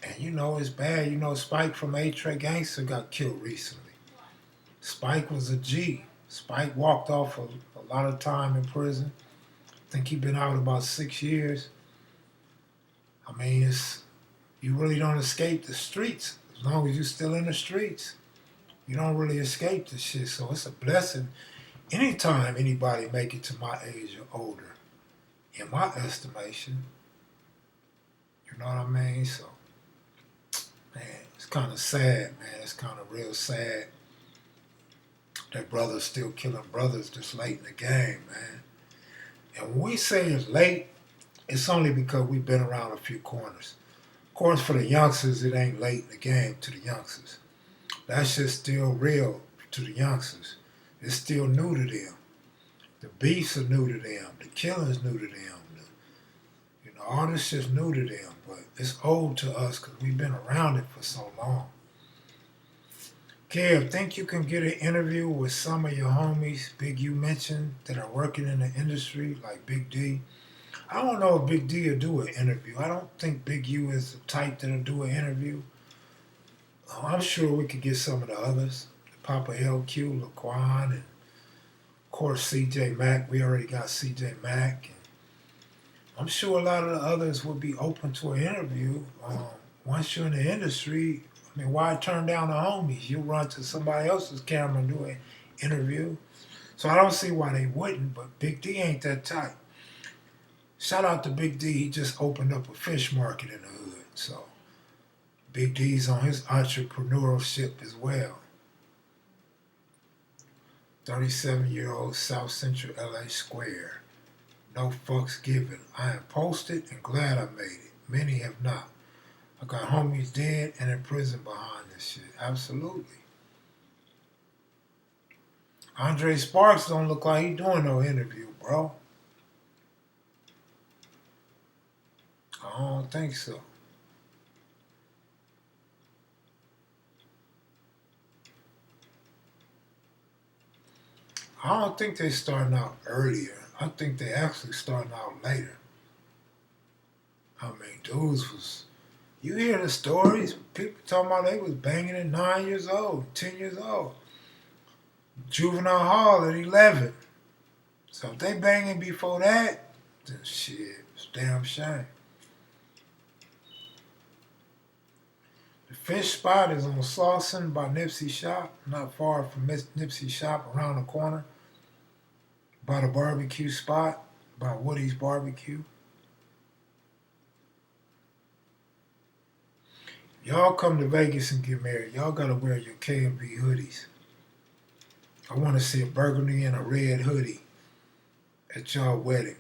And you know, it's bad. You know, Spike from A-Tray Gangster got killed recently. Spike was a G. Spike walked off a lot of time in prison. I think he'd been out about 6 years. I mean, you really don't escape the streets. As long as you're still in the streets, you don't really escape this shit. So it's a blessing anytime anybody make it to my age or older, in my estimation. You know what I mean? So, man, it's kind of sad, man. It's kind of real sad that brothers still killing brothers this late in the game, man. And when we say it's late, it's only because we've been around a few corners. Of course, for the youngsters, it ain't late in the game to the youngsters. That shit's still real to the youngsters. It's still new to them. The beefs are new to them. The killing's new to them. The artist is new to them, but it's old to us because we've been around it for so long. Kev, think you can get an interview with some of your homies, Big U mentioned, that are working in the industry, like Big D? I don't know if Big D will do an interview. I don't think Big U is the type that'll do an interview. I'm sure we could get some of the others. Papa LQ, Laquan, and of course CJ Mack. We already got CJ Mack. And I'm sure a lot of the others would be open to an interview. Once you're in the industry, I mean, why turn down the homies? You run to somebody else's camera and do an interview. So I don't see why they wouldn't, but Big D ain't that type. Shout out to Big D. He just opened up a fish market in the hood. So Big D's on his entrepreneurship as well. 37-year-old South Central LA Square. No fucks given. I am posted and glad I made it. Many have not. I got homies dead and in prison behind this shit. Absolutely. Andre Sparks don't look like he doing no interview, bro. I don't think so. I don't think they starting out earlier. I think they actually starting out later. I mean, dudes was... You hear the stories, people talking about they was banging at 9 years old, 10 years old. Juvenile hall at 11. So if they banging before that, then shit, it's a damn shame. The fish spot is on Slauson by Nipsey Shop, not far from Nipsey Shop, around the corner. By the barbecue spot, by Woody's Barbecue. Y'all come to Vegas and get married. Y'all gotta wear your KMV hoodies. I want to see a burgundy and a red hoodie at y'all wedding.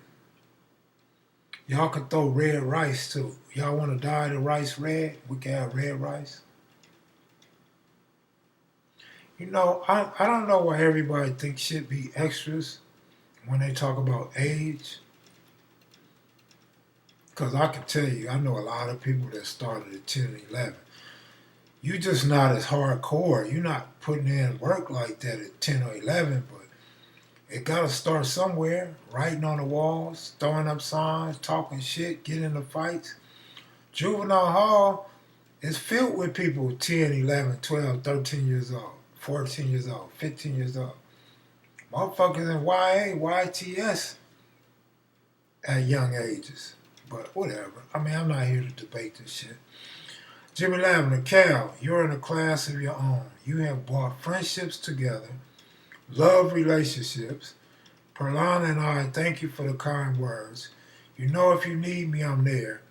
Y'all can throw red rice too. Y'all want to dye the rice red? We can have red rice. You know, I don't know why everybody thinks shit be extras when they talk about age. Because I can tell you, I know a lot of people that started at 10 and 11. You're just not as hardcore. You're not putting in work like that at 10 or 11, but it got to start somewhere. Writing on the walls, throwing up signs, talking shit, getting into fights. Juvenile hall is filled with people 10, 11, 12, 13 years old, 14 years old, 15 years old. Motherfuckers in YA, YTS at young ages. But whatever. I mean, I'm not here to debate this shit. Jimmy Lavender, Cal, you're in a class of your own. You have brought friendships together, love relationships. Perlana and I thank you for the kind words. You know if you need me, I'm there.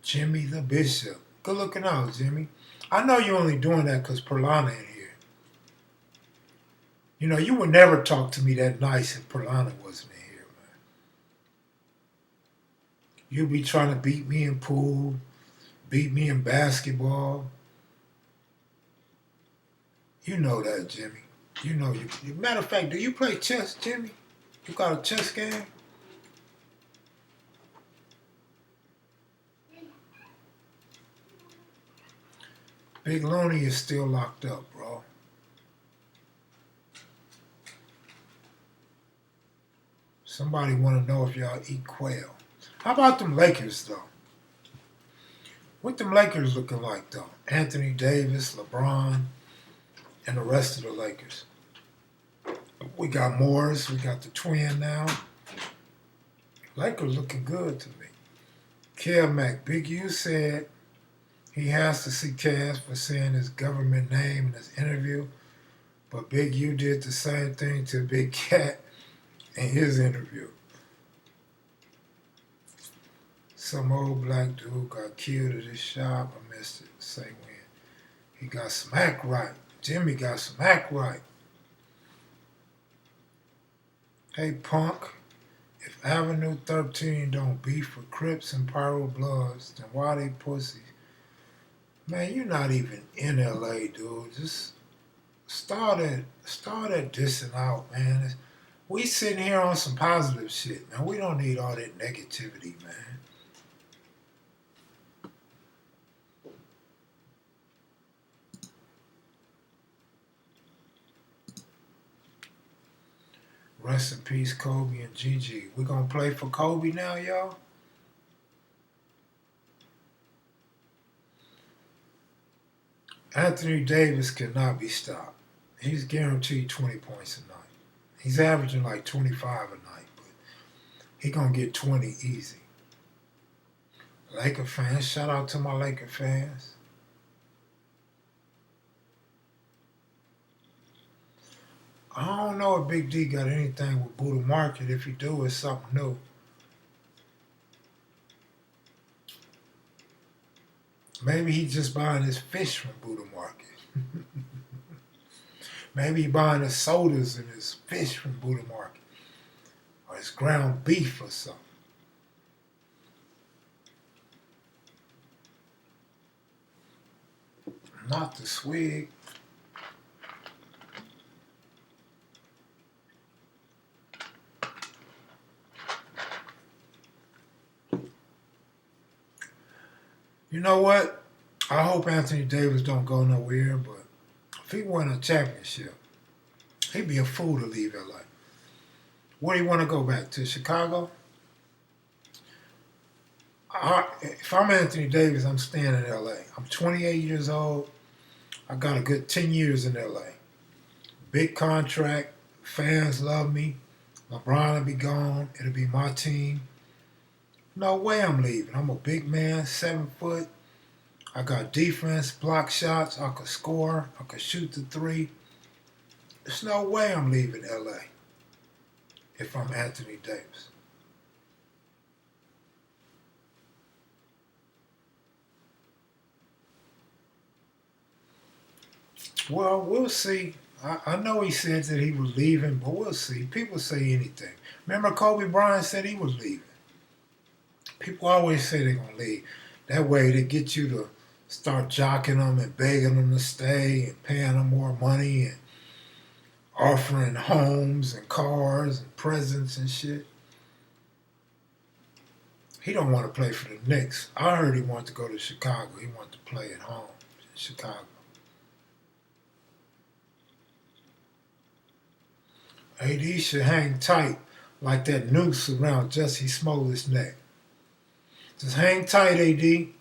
Jimmy the Bishop. Good looking out, Jimmy. I know you're only doing that because Perlana ain't here. You know, you would never talk to me that nice if Perlana wasn't in here, man. You'd be trying to beat me in pool, beat me in basketball. You know that, Jimmy. You know you. Matter of fact, do you play chess, Jimmy? You got a chess game? Big Looney is still locked up, bro. Somebody want to know if y'all eat quail. How about them Lakers, though? What them Lakers looking like, though? Anthony Davis, LeBron, and the rest of the Lakers. We got Morris. We got the twin now. Lakers looking good to me. Kev Big U said he has to see Cass for saying his government name in his interview, but Big U did the same thing to Big Cat in his interview. Some old black dude got killed at his shop. I missed it. Say when. He got smacked right. Jimmy got smacked right. Hey, punk. If Avenue 13 don't beef with Crips and Pyro Bloods, then why they pussies? Man, you're not even in LA, dude. Just start at dissing out, man. We sitting here on some positive shit, man. We don't need all that negativity, man. Rest in peace, Kobe and Gigi. We gonna play for Kobe now, y'all? Anthony Davis cannot be stopped. He's guaranteed 20 points a night. He's averaging like 25 a night, but he gonna get 20 easy. Laker fans, shout out to my Laker fans. I don't know if Big D got anything with Buddha Market. If he do, it's something new. Maybe he's just buying his fish from Buddha Market. Maybe he buying his sodas and his fish from Buddha Market. Or his ground beef or something. Not the swig. You know what? I hope Anthony Davis don't go nowhere, but if he won a championship, he'd be a fool to leave LA. Where do you want to go back to? Chicago? If I'm Anthony Davis, I'm staying in LA. I'm 28 years old. I got a good 10 years in LA. Big contract. Fans love me. LeBron will be gone. It'll be my team. No way I'm leaving. I'm a big man, 7 foot. I got defense, block shots. I could score. I could shoot the three. There's no way I'm leaving LA if I'm Anthony Davis. Well, we'll see. I know he said that he was leaving, but we'll see. People say anything. Remember Kobe Bryant said he was leaving. People always say they're going to leave. That way they get you to start jocking them and begging them to stay and paying them more money and offering homes and cars and presents and shit. He don't want to play for the Knicks. I heard he wanted to go to Chicago. He wanted to play at home in Chicago. AD should hang tight like that noose around Jussie Smollett's neck. Just hang tight, AD. You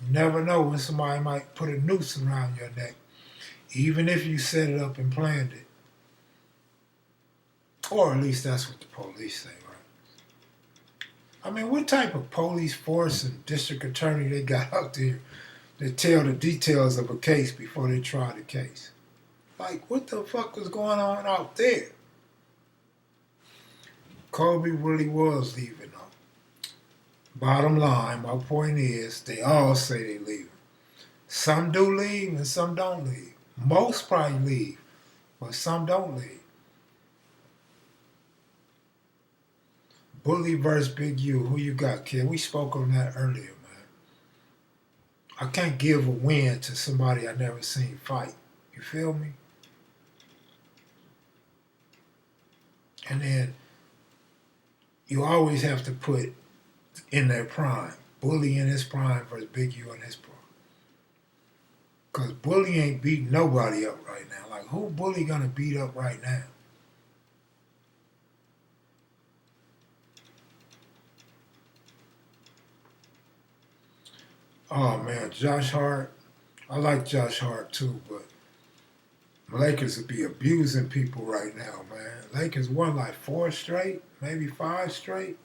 never know when somebody might put a noose around your neck, even if you set it up and planned it. Or at least that's what the police say, right? I mean, what type of police force and district attorney they got out there that tell the details of a case before they try the case? Like, what the fuck was going on out there? Kobe really was leaving, though. Bottom line, my point is, they all say they leaving. Some do leave and some don't leave. Most probably leave, but some don't leave. Bully versus Big U. Who you got, kid? We spoke on that earlier, man. I can't give a win to somebody I never seen fight. You feel me? And then you always have to put in their prime. Bully in his prime versus Big U in his prime. Because Bully ain't beating nobody up right now. Like, who Bully gonna beat up right now? Oh, man, Josh Hart. I like Josh Hart, too, but Lakers would be abusing people right now, man. Lakers won like 4 straight, maybe 5 straight.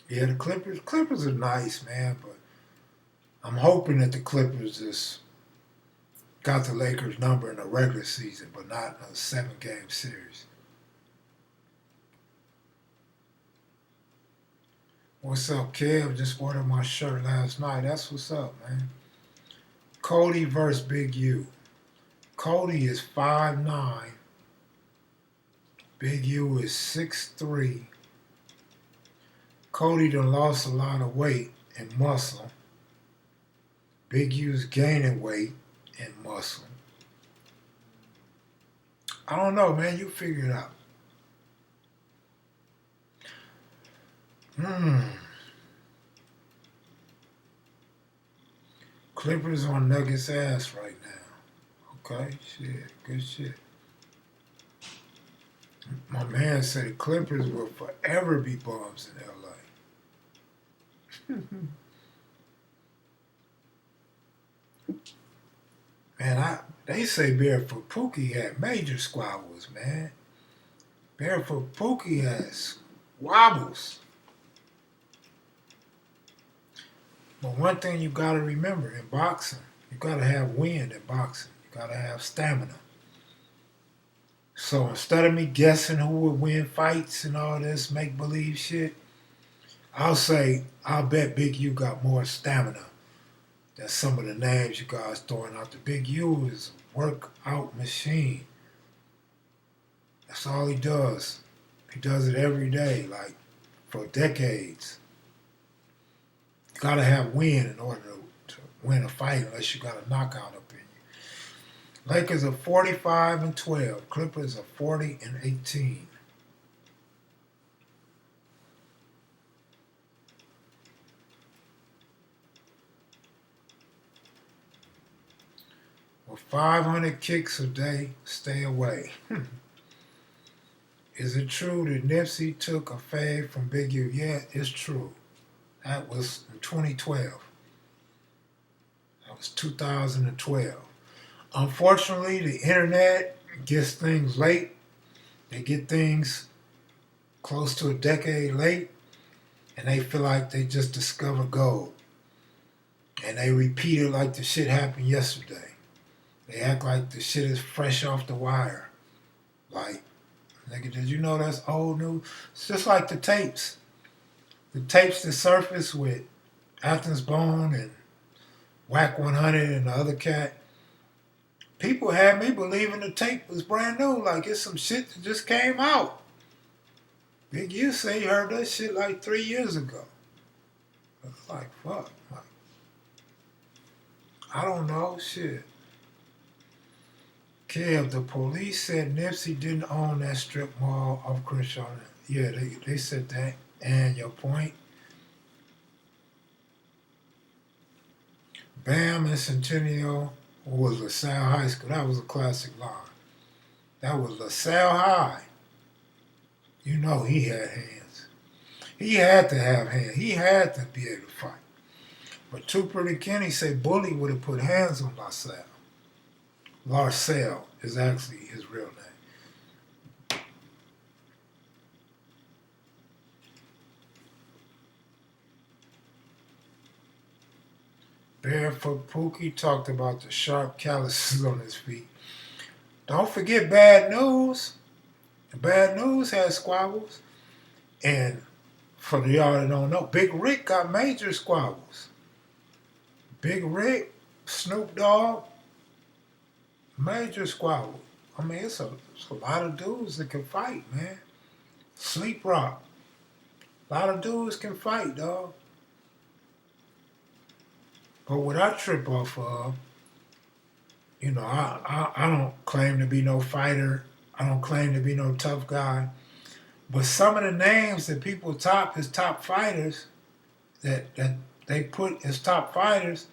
Yeah, the Clippers are nice, man, but I'm hoping that the Clippers just got the Lakers' number in the regular season, but not in a 7-game series. What's up, Kev? Just ordered my shirt last night. That's what's up, man. Cody versus Big U. Cody is 5'9". Big U is 6'3". Cody done lost a lot of weight and muscle. Big U's gaining weight and muscle. I don't know, man. You figure it out. Clippers on Nuggets ass right now. Okay, shit. Good shit. My man said the Clippers will forever be bums in LA. Man, they say Barefoot Pookie had major squabbles, man. Barefoot Pookie has wobbles. But one thing you gotta remember in boxing, you gotta have wind in boxing. You gotta have stamina. So instead of me guessing who would win fights and all this make-believe shit, I'll bet Big U got more stamina than some of the names you guys throwing out. The Big U is a workout machine. That's all he does. He does it every day, like for decades. You gotta have wind in order to win a fight unless you got a knockout up in you. Lakers are 45-12. Clippers are 40-18. With 500 kicks a day, stay away. Is it true that Nipsey took a fade from Big U? Yeah, it's true. That was in 2012. That was 2012. Unfortunately, the internet gets things late. They get things close to a decade late, and they feel like they just discovered gold. And they repeat it like the shit happened yesterday. They act like the shit is fresh off the wire. Like, nigga, did you know that's old news? It's just like the tapes. The tapes that surfaced with Athens Bone and Whack 100 and the other cat. People had me believing the tape was brand new, like it's some shit that just came out. Big U say he heard that shit like 3 years ago. It's like, fuck. Like, I don't know, shit. Kev, the police said Nipsey didn't own that strip mall off Crenshaw. Yeah, they said that. And your point? Bam and Centennial was LaSalle High School. That was a classic line. That was LaSalle High. You know he had hands. He had to have hands. He had to be able to fight. But Too Pretty Kenny said Bully would have put hands on LaSalle. Larcelle is actually his real name. Barefoot Pookie talked about the sharp calluses on his feet. Don't forget Bad News. Bad News has squabbles. And for the y'all that don't know, Big Rick got major squabbles. Big Rick, Snoop Dogg, major squabble. I mean, it's a lot of dudes that can fight, man. Sleep Rock. A lot of dudes can fight, dog. But what I trip off of, you know, I don't claim to be no fighter. I don't claim to be no tough guy. But some of the names that people top as top fighters, that they put as top fighters,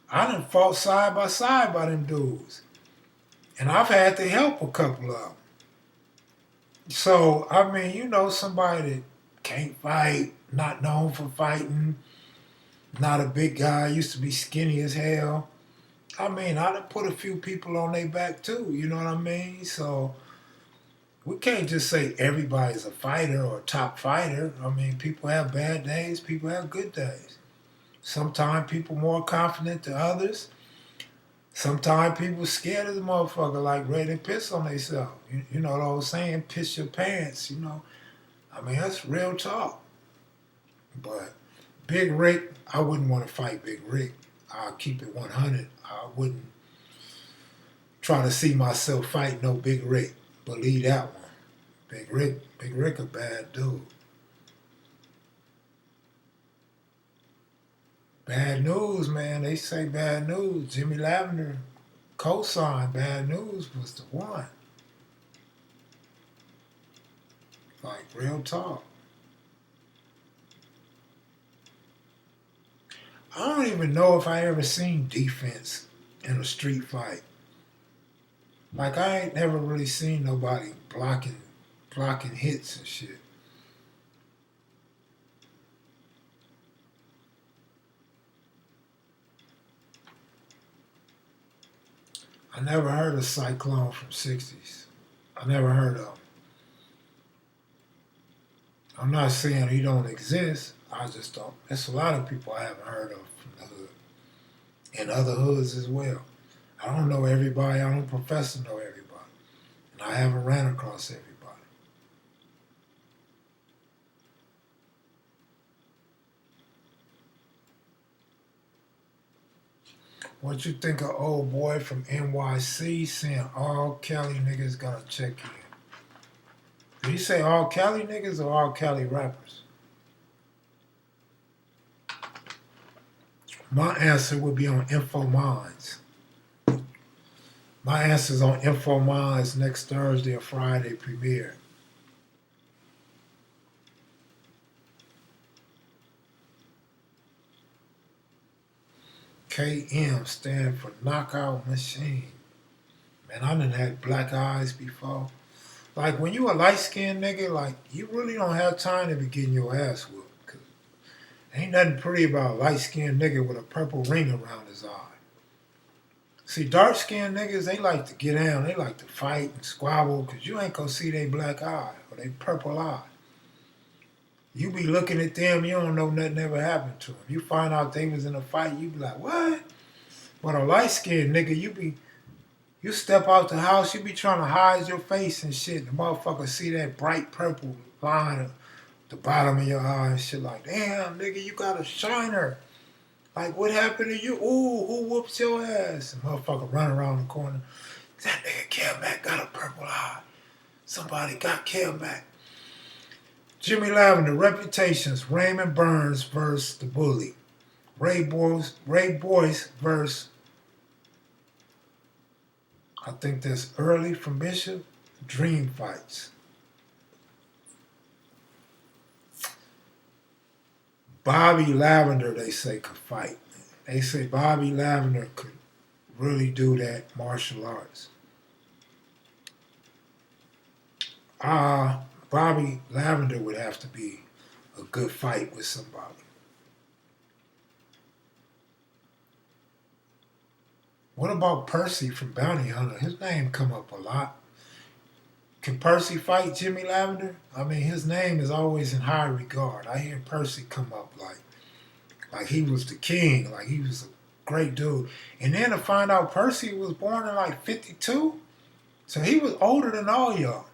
I done fought side by side by them dudes. And I've had to help a couple of them. So, I mean, you know, somebody that can't fight, not known for fighting, not a big guy, used to be skinny as hell. I mean, I done put a few people on their back too, you know what I mean? So, we can't just say everybody's a fighter or a top fighter. I mean, people have bad days, people have good days. Sometimes people more confident than others. Sometimes people scared of the motherfucker, like ready to piss on themselves. You know what I was saying? Piss your pants, you know. I mean, that's real talk. But Big Rick, I wouldn't want to fight Big Rick. I'll keep it 100. I wouldn't try to see myself fight no Big Rick. Believe that one. Big Rick a bad dude. Bad News, man. They say Bad News. Jimmy Lavender co-signed Bad News was the one. Like, real talk. I don't even know if I ever seen defense in a street fight. Like, I ain't never really seen nobody blocking clocking hits and shit. I never heard of Cyclone from 60s. I never heard of him. I'm not saying he don't exist. I just don't. There's a lot of people I haven't heard of from the hood. And other hoods as well. I don't know everybody. I don't profess to know everybody. And I haven't ran across everybody. What you think of old boy from NYC saying all Cali niggas gotta check in? Did he say all Cali niggas or all Cali rappers? My answer would be on Info Minds. My answer's on Info Minds next Thursday or Friday premiere. KM stand for Knockout Machine. Man, I done had black eyes before. Like, when you a light-skinned nigga, like, you really don't have time to be getting your ass whooped. 'Cause ain't nothing pretty about a light-skinned nigga with a purple ring around his eye. See, dark-skinned niggas, they like to get down. They like to fight and squabble because you ain't gonna see they black eye or they purple eye. You be looking at them, you don't know nothing ever happened to them. You find out they was in a fight, you be like, what? But a light-skinned nigga, you step out the house, you be trying to hide your face and shit. The motherfucker see that bright purple line at the bottom of your eye and shit like, damn, nigga, you got a shiner. Like, what happened to you? Ooh, who whoops your ass? And motherfucker run around the corner. That nigga Kmart got a purple eye. Somebody got Kmart. Jimmy Lavender, Reputations, Raymond Burns versus The Bully. Ray Boyce versus, I think that's Early from Bishop, Dream Fights. Bobby Lavender, they say, could fight. They say Bobby Lavender could really do that martial arts. Bobby Lavender would have to be a good fight with somebody. What about Percy from Bounty Hunter? His name come up a lot. Can Percy fight Jimmy Lavender? I mean, his name is always in high regard. I hear Percy come up like he was the king, like he was a great dude. And then to find out Percy was born in like 52, so he was older than all y'all.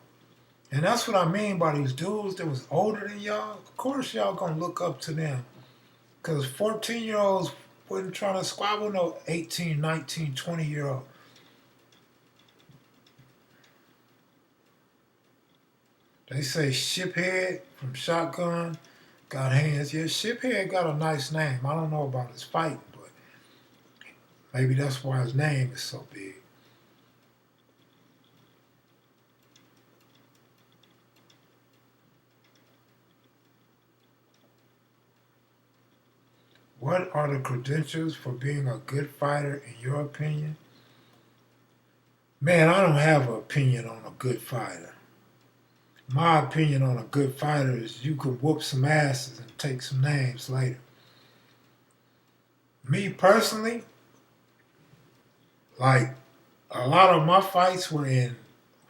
And that's what I mean by these dudes that was older than y'all. Of course y'all gonna look up to them. Because 14-year-olds wasn't trying to squabble no 18, 19, 20-year-old. They say Shiphead from Shotgun got hands. Yeah, Shiphead got a nice name. I don't know about his fighting, but maybe that's why his name is so big. What are the credentials for being a good fighter in your opinion? Man, I don't have an opinion on a good fighter. My opinion on a good fighter is you can whoop some asses and take some names later. Me personally, like, a lot of my fights were in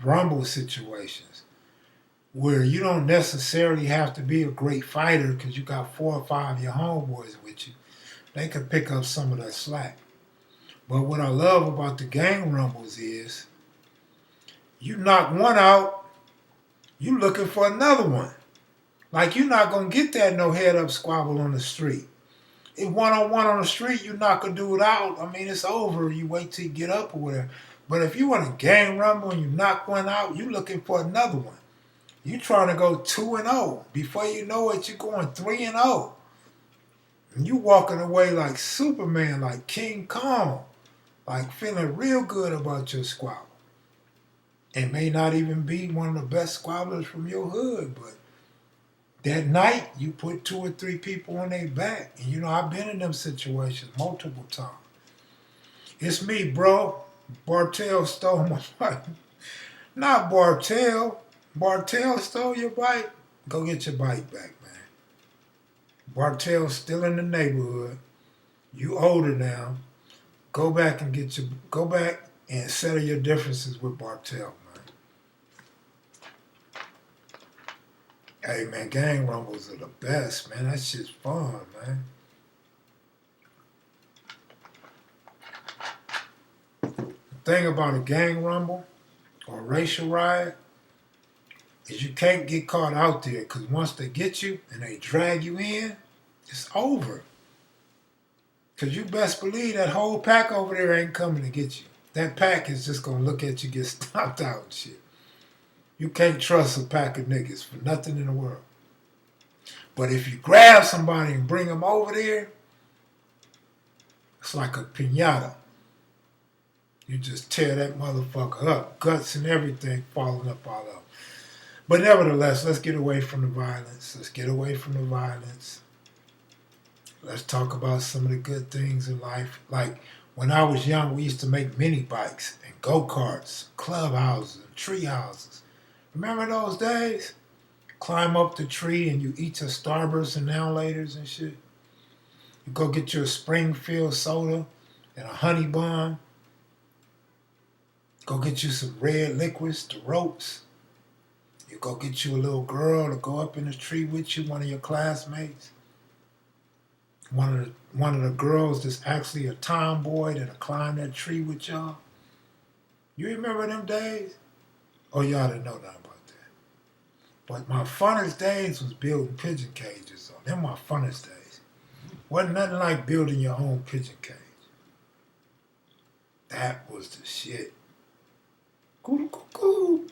rumble situations where you don't necessarily have to be a great fighter because you got 4 or 5 of your homeboys with you. They could pick up some of that slack. But what I love about the gang rumbles is you knock one out, you looking for another one. Like, you're not going to get that no head-up squabble on the street. If one-on-one on the street, you knock a dude out, I mean, it's over. You wait till you get up or whatever. But if you want a gang rumble and you knock one out, you looking for another one. You trying to go 2-0. Before you know it, you're going 3-0. And you walking away like Superman, like King Kong, like feeling real good about your squabble. It may not even be one of the best squabblers from your hood, but that night you put 2 or 3 people on their back. And you know, I've been in them situations multiple times. It's me, bro. Bartell stole my fight. Not Bartell. Bartell stole your bike? Go get your bike back, man. Bartell's still in the neighborhood. You older now. Go back and settle your differences with Bartell, man. Hey man, gang rumbles are the best, man. That shit's fun, man. The thing about a gang rumble or a racial riot is you can't get caught out there, because once they get you and they drag you in, it's over. Because you best believe that whole pack over there ain't coming to get you. That pack is just going to look at you get stomped out and shit. You can't trust a pack of niggas for nothing in the world. But if you grab somebody and bring them over there, it's like a piñata. You just tear that motherfucker up. Guts and everything falling up all up. But nevertheless, let's get away from the violence. Let's get away from the violence. Let's talk about some of the good things in life. Like when I was young, we used to make mini bikes and go-karts, clubhouses, and tree houses. Remember those days? Climb up the tree and you eat your Starburst and now laters and shit. You go get your Springfield soda and a honey bun. Go get you some red liquids, the ropes. You go get you a little girl to go up in the tree with you, one of your classmates. One of the girls that's actually a tomboy that'll climb that tree with y'all. You remember them days? Oh, y'all didn't know nothing about that. But my funnest days was building pigeon cages. So them my funnest days. Wasn't nothing like building your own pigeon cage. That was the shit. Coo.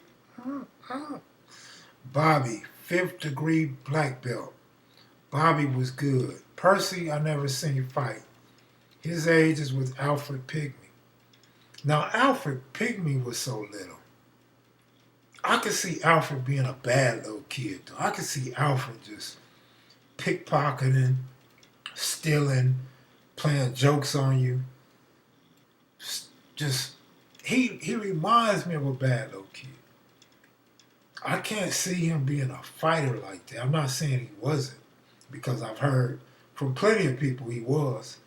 Bobby, 5th degree black belt. Bobby was good. Percy, I never seen fight. His age is with Alfred Pygmy. Now, Alfred Pygmy was so little. I could see Alfred being a bad little kid, though. I could see Alfred just pickpocketing, stealing, playing jokes on you. Just, he reminds me of a bad little kid. I can't see him being a fighter like that. I'm not saying he wasn't, because I've heard from plenty of people he was.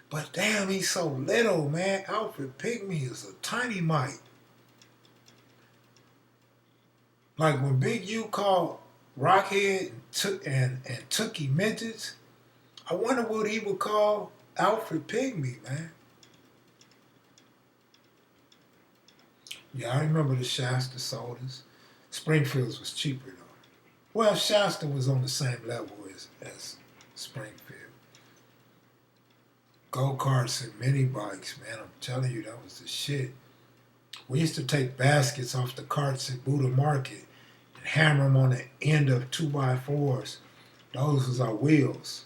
But damn, he's so little, man. Alfred Pygmy is a tiny mite. Like when Big U called Rockhead and Tookie midgets, I wonder what he would call Alfred Pygmy, man. Yeah, I remember the Shasta sodas. Springfield's was cheaper though. Well, Shasta was on the same level as Springfield. Go-karts and mini bikes, man, I'm telling you, that was the shit. We used to take baskets off the carts at Buddha Market and hammer them on the end of 2x4s. Those was our wheels.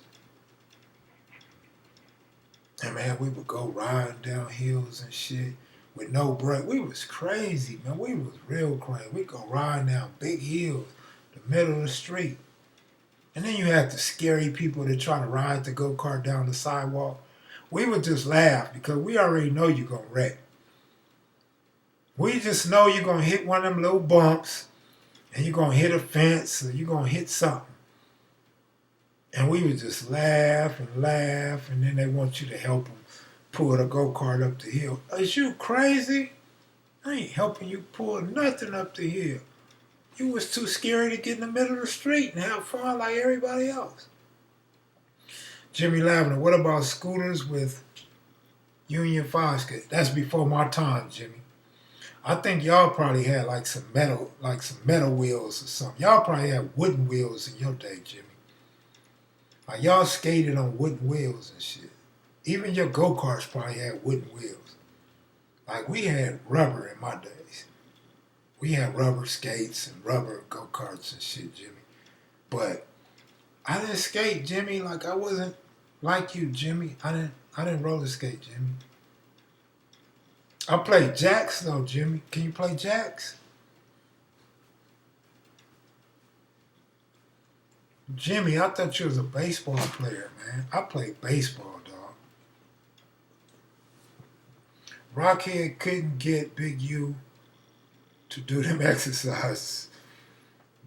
And man, we would go riding down hills and shit with no brake. We was crazy, man. We was real crazy. We'd go riding down big hills, the middle of the street. And then you had the scary people that try to ride the go-kart down the sidewalk. We would just laugh because we already know you're going to wreck. We just know you're going to hit one of them little bumps and you're going to hit a fence or you're going to hit something. And we would just laugh, and then they want you to help them pull the go-kart up the hill. Is you crazy? I ain't helping you pull nothing up the hill. You was too scary to get in the middle of the street and have fun like everybody else. Jimmy Lavender, what about scooters with Union 5 That's before my time, Jimmy. I think y'all probably had like some metal wheels or something. Y'all probably had wooden wheels in your day, Jimmy. Like y'all skated on wooden wheels and shit. Even your go-karts probably had wooden wheels. Like we had rubber in my days. We had rubber skates and rubber go-karts and shit, Jimmy. But I didn't skate, Jimmy. Like I wasn't like you, Jimmy. I didn't roller skate, Jimmy. I played jacks though, Jimmy. Can you play jacks? Jimmy, I thought you was a baseball player, man. I played baseball, dog. Rockhead couldn't get Big U to do them exercises.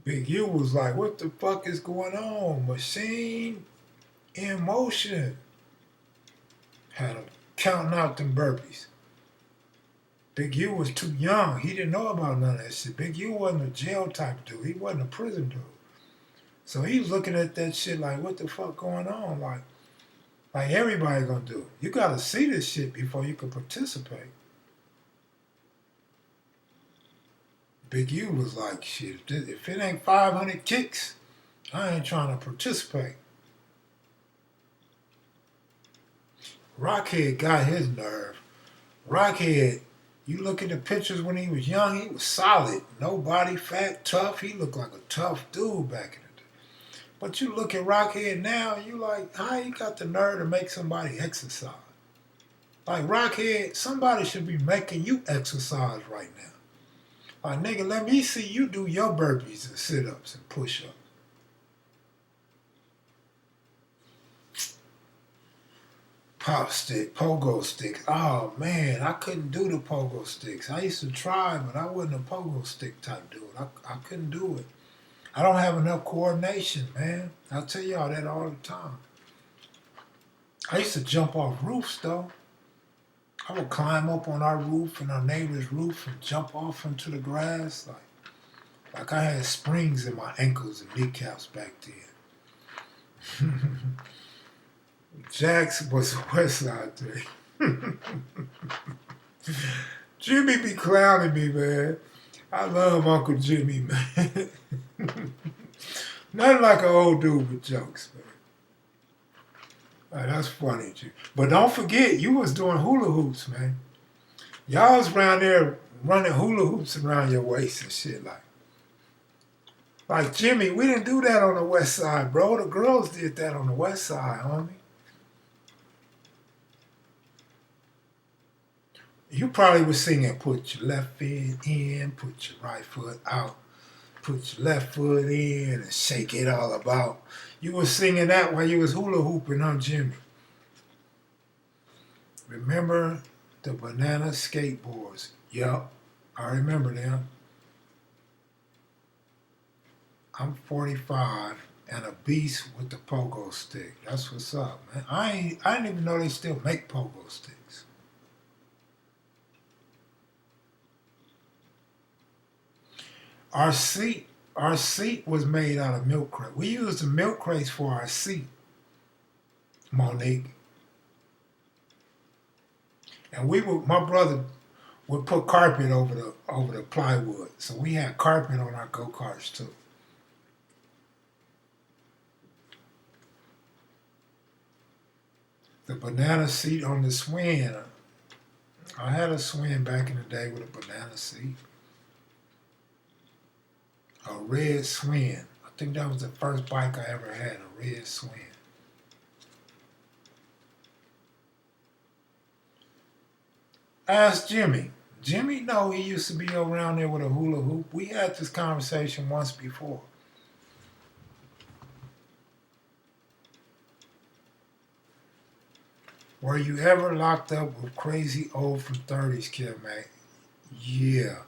Big U was like, what the fuck is going on? Machine in motion. Had him counting out them burpees. Big U was too young. He didn't know about none of that shit. Big U wasn't a jail type dude. He wasn't a prison dude. So he was looking at that shit like, what the fuck going on? Like everybody gonna do it. You gotta see this shit before you can participate. Big U was like, shit, if it ain't 500 kicks, I ain't trying to participate. Rockhead got his nerve. Rockhead, you look at the pictures when he was young, he was solid. No body fat, tough. He looked like a tough dude back in the day. But you look at Rockhead now, you like, how you got the nerve to make somebody exercise? Like Rockhead, somebody should be making you exercise right now. Like, nigga, let me see you do your burpees and sit-ups and push-ups. Pop stick, pogo sticks. Oh, man, I couldn't do the pogo sticks. I used to try, but I wasn't a pogo stick type dude. I couldn't do it. I don't have enough coordination, man. I'll tell y'all that all the time. I used to jump off roofs, though. I would climb up on our roof and our neighbor's roof and jump off into the grass. Like I had springs in my ankles and kneecaps back then. Jax was a West Side thing. Jimmy be clowning me, man. I love Uncle Jimmy, man. Nothing like an old dude with jokes, man. That's funny, Jimmy. But don't forget, you was doing hula hoops, man. Y'all was around there running hula hoops around your waist and shit like Jimmy, we didn't do that on the West Side, bro. The girls did that on the West Side, homie. You probably was singing, put your left foot in, put your right foot out, put your left foot in and shake it all about. You was singing that while you was hula hooping on Jimmy. Remember the banana skateboards? Yup, I remember them. I'm 45 and a beast with the pogo stick. That's what's up, man. I didn't even know they still make pogo sticks. Our seat was made out of milk crate. We used the milk crates for our seat, Monique. And my brother would put carpet over the plywood. So we had carpet on our go-karts too. The banana seat on the swing. I had a swing back in the day with a banana seat. A red swing. I think that was the first bike I ever had, a red swing. Ask Jimmy. Jimmy know he used to be around there with a hula hoop. We had this conversation once before. Were you ever locked up with crazy O from 30s, Kid, man? Yeah.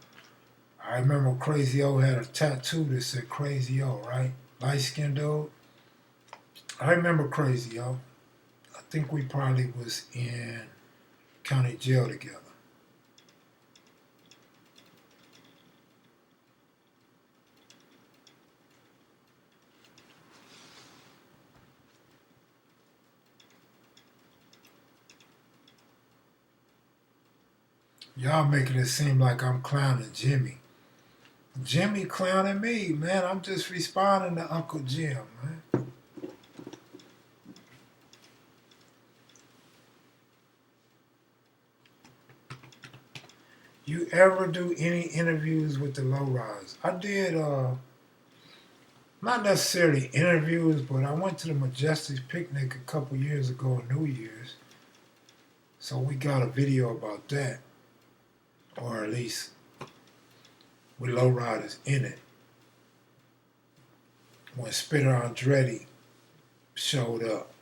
I remember Crazy O had a tattoo that said Crazy O, right? Light-skinned dude. I remember Crazy O. I think we probably was in county jail together. Y'all making it seem like I'm clowning Jimmy. Jimmy clowning me, man. I'm just responding to Uncle Jim, man. You ever do any interviews with the lowriders? I did, not necessarily interviews, but I went to the Majestic picnic a couple years ago on New Year's. So we got a video about that. Or at least with lowriders in it. When Spitter Andretti showed up,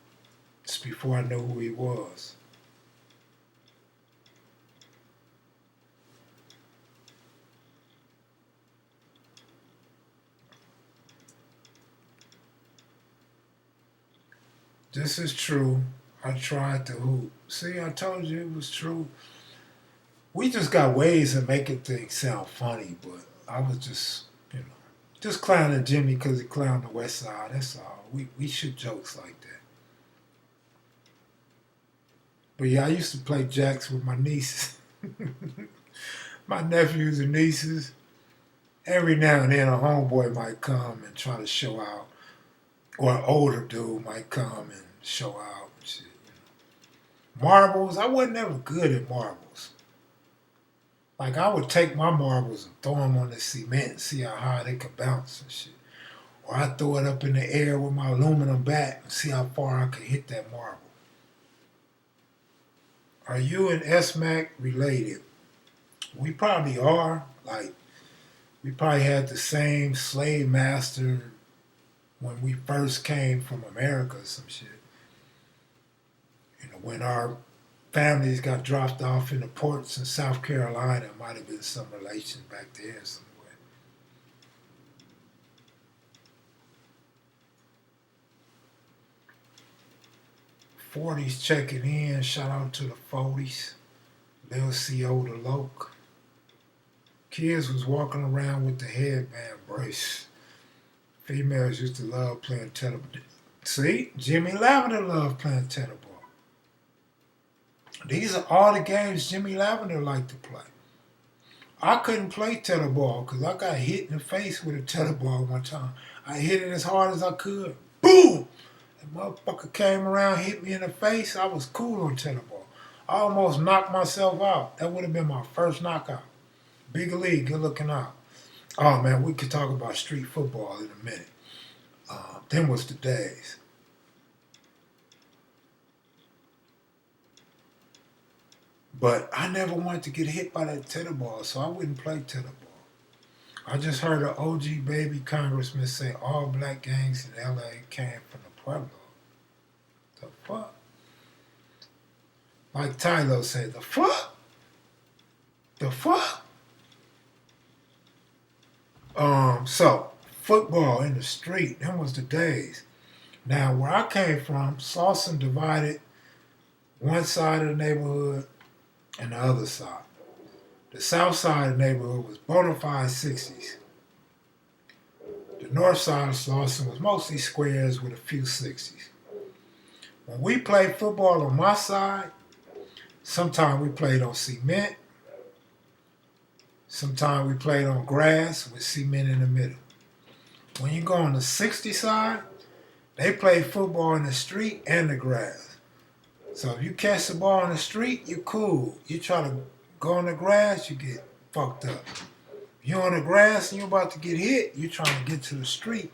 it's before I knew who he was. This is true. I tried to hoop. See, I told you it was true. We just got ways of making things sound funny, but I was just, just clowning Jimmy because he clowned the West Side. That's all. We shoot jokes like that. But yeah, I used to play jacks with my nieces, my nephews and nieces. Every now and then a homeboy might come and try to show out, or an older dude might come and show out and shit. Marbles, I wasn't ever good at marbles. Like, I would take my marbles and throw them on the cement and see how high they could bounce and shit. Or I'd throw it up in the air with my aluminum bat and see how far I could hit that marble. Are you and S-Mac related? We probably are. Like, we probably had the same slave master when we first came from America or some shit. When our families got dropped off in the ports in South Carolina, it might have been some relation back there somewhere. 40s checking in. Shout out to the 40s. Lil CO the Loke. Kids was walking around with the headband brace. Females used to love playing tetherball. See? Jimmy Lavender loved playing tetherball. These are all the games Jimmy Lavender liked to play. I couldn't play tetherball because I got hit in the face with a tetherball one time. I hit it as hard as I could. Boom! The motherfucker came around, hit me in the face. I was cool on tetherball. I almost knocked myself out. That would have been my first knockout. Big league, good looking out. Oh man, we could talk about street football in a minute. Them was the days. But I never wanted to get hit by that tetherball, so I wouldn't play tetherball. I just heard an OG baby congressman say all black gangs in LA came from the Pueblo. The fuck? Like Tylo said, the fuck? The fuck? So, football in the street, them was the days. Now, where I came from, Slauson divided one side of the neighborhood and the other side. The south side of the neighborhood was bona fide 60s. The north side of Slauson was mostly squares with a few 60s. When we played football on my side, sometimes we played on cement, sometimes we played on grass with cement in the middle. When you go on the 60 side, they play football in the street and the grass. So if you catch the ball in the street, you cool. You try to go on the grass, you get fucked up. If you're on the grass and you're about to get hit, you're trying to get to the street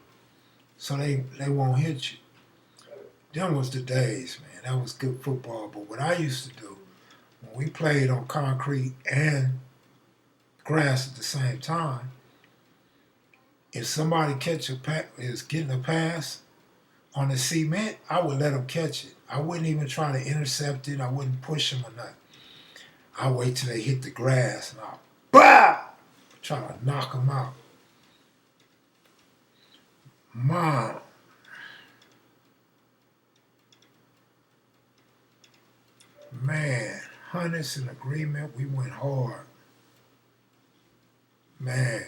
so they won't hit you. Them was the days, man. That was good football. But what I used to do, when we played on concrete and grass at the same time, if somebody is getting a pass on the cement, I would let them catch it. I wouldn't even try to intercept it. I wouldn't push them or nothing. I'd wait till they hit the grass and I'll try to knock them out. Mom. Man, hundreds in agreement, we went hard. Man,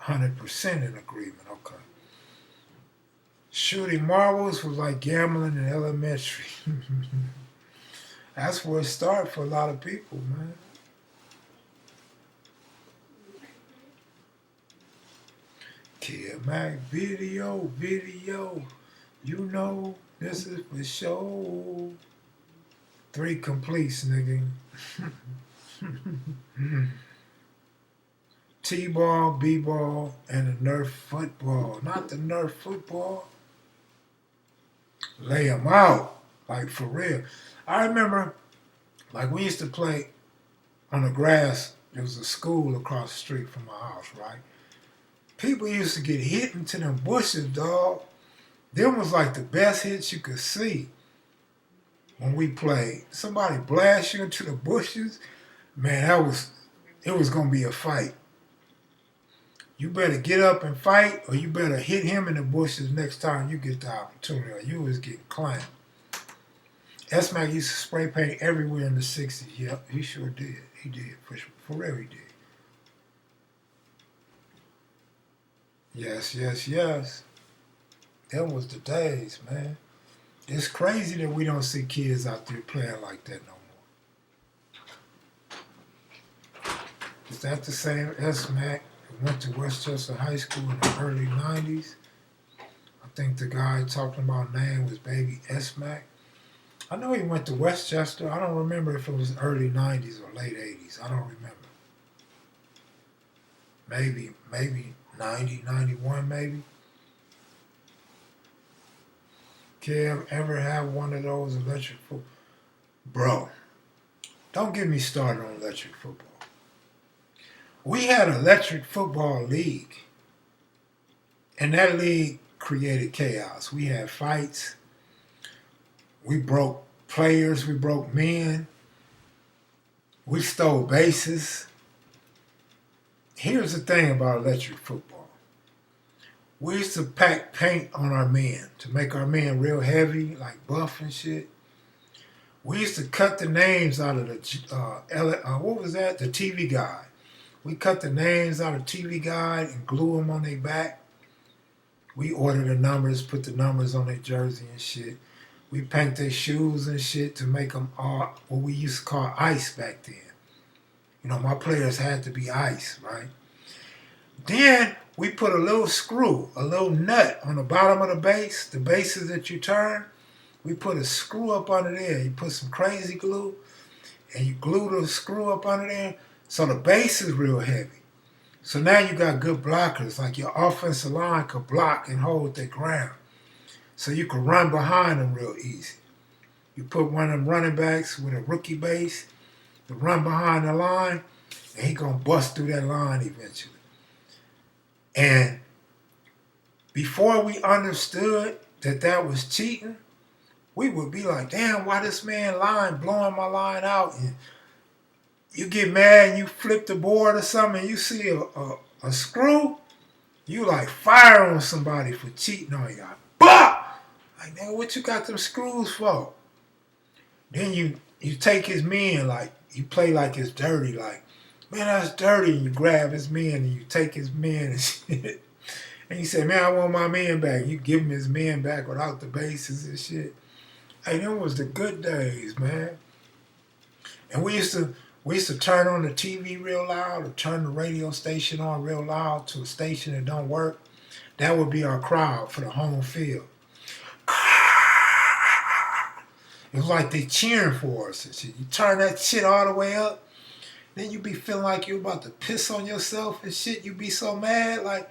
100% in agreement, okay. Shooting marbles was like gambling in elementary. That's where it started for a lot of people, man. Kevmacvideos, you know, this is for show. 3 completes, nigga. T-ball, B-ball, and the Nerf football. Not the Nerf football. Lay them out, like for real. I remember, like we used to play on the grass. There was a school across the street from my house, right? People used to get hit into them bushes, dog. Them was like the best hits you could see when we played. Somebody blast you into the bushes, man, it was gonna be a fight. You better get up and fight, or you better hit him in the bushes next time you get the opportunity, or you was getting clamped. S-Mac used to spray paint everywhere in the 60s. Yep, he sure did. He did. For real, he did. Yes, yes, yes. Them was the days, man. It's crazy that we don't see kids out there playing like that no more. Is that the same S-Mac who went to Westchester High School in the early 90s? I think the guy talking about name was Baby S-Mac. I know he went to Westchester. I don't remember if it was early 90s or late 80s. I don't remember. Maybe 90, 91 maybe. Kev, ever have one of those electric football? Bro, don't get me started on electric football. We had an electric football league. And that league created chaos. We had fights. We broke players. We broke men. We stole bases. Here's the thing about electric football. We used to pack paint on our men to make our men real heavy, like buff and shit. We used to cut the names out of the, what was that? The TV guide. We cut the names out of TV guide and glue them on their back. We ordered the numbers, put the numbers on their jersey and shit. We paint their shoes and shit to make them all what we used to call ice back then. You know, my players had to be ice, right? Then we put a little screw, a little nut on the bottom of the base, the bases that you turn. We put a screw up under there. You put some crazy glue, and you glue the screw up under there, so the base is real heavy. So now you got good blockers, like your offensive line could block and hold their ground. So you can run behind them real easy. You put one of them running backs with a rookie base to run behind the line, and he gonna bust through that line eventually. And before we understood that that was cheating, we would be like, damn, why this man line blowing my line out? And you get mad and you flip the board or something and you see a screw, you like fire on somebody for cheating on you. Like, bah! Like, nigga, what you got them screws for? Then you take his men, like, you play like it's dirty, like, man, that's dirty, and you grab his men and you take his men and shit. And you say, man, I want my man back. You give him his men back without the bases and shit. Hey, them was the good days, man. And we used to turn on the TV real loud or turn the radio station on real loud to a station that don't work. That would be our crowd for the home field. It was like they cheering for us and shit. You turn that shit all the way up, then you be feeling like you're about to piss on yourself and shit. You be so mad, like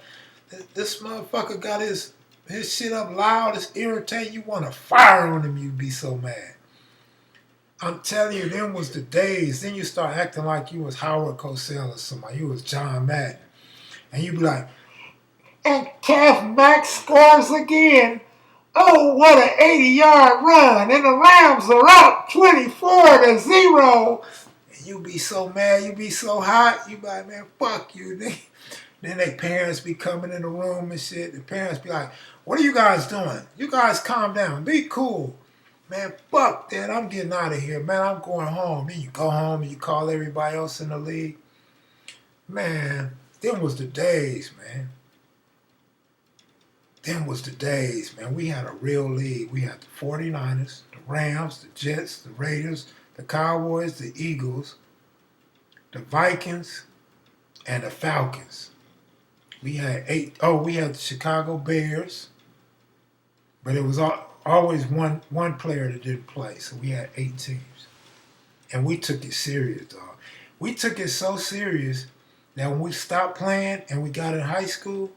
this motherfucker got his shit up loud. It's irritating. You want to fire on him. You be so mad. I'm telling you, them was the days. Then you start acting like you was Howard Cosell or somebody. You was John Madden. And you be like, and Kev Max scores again. Oh, what an 80-yard run. And the Rams are up 24-0. And you be so mad. You be so hot. You be like, man, fuck you. Then their parents be coming in the room and shit. The parents be like, what are you guys doing? You guys calm down. Be cool. Man, fuck that. I'm getting out of here. Man, I'm going home. Then you go home and you call everybody else in the league. Man, them was the days, man. Them was the days, man. We had a real league. We had the 49ers, the Rams, the Jets, the Raiders, the Cowboys, the Eagles, the Vikings, and the Falcons. We had we had the Chicago Bears, but it was always one player that didn't play, so we had 8 teams. And we took it serious, dog. We took it so serious that when we stopped playing and we got in high school,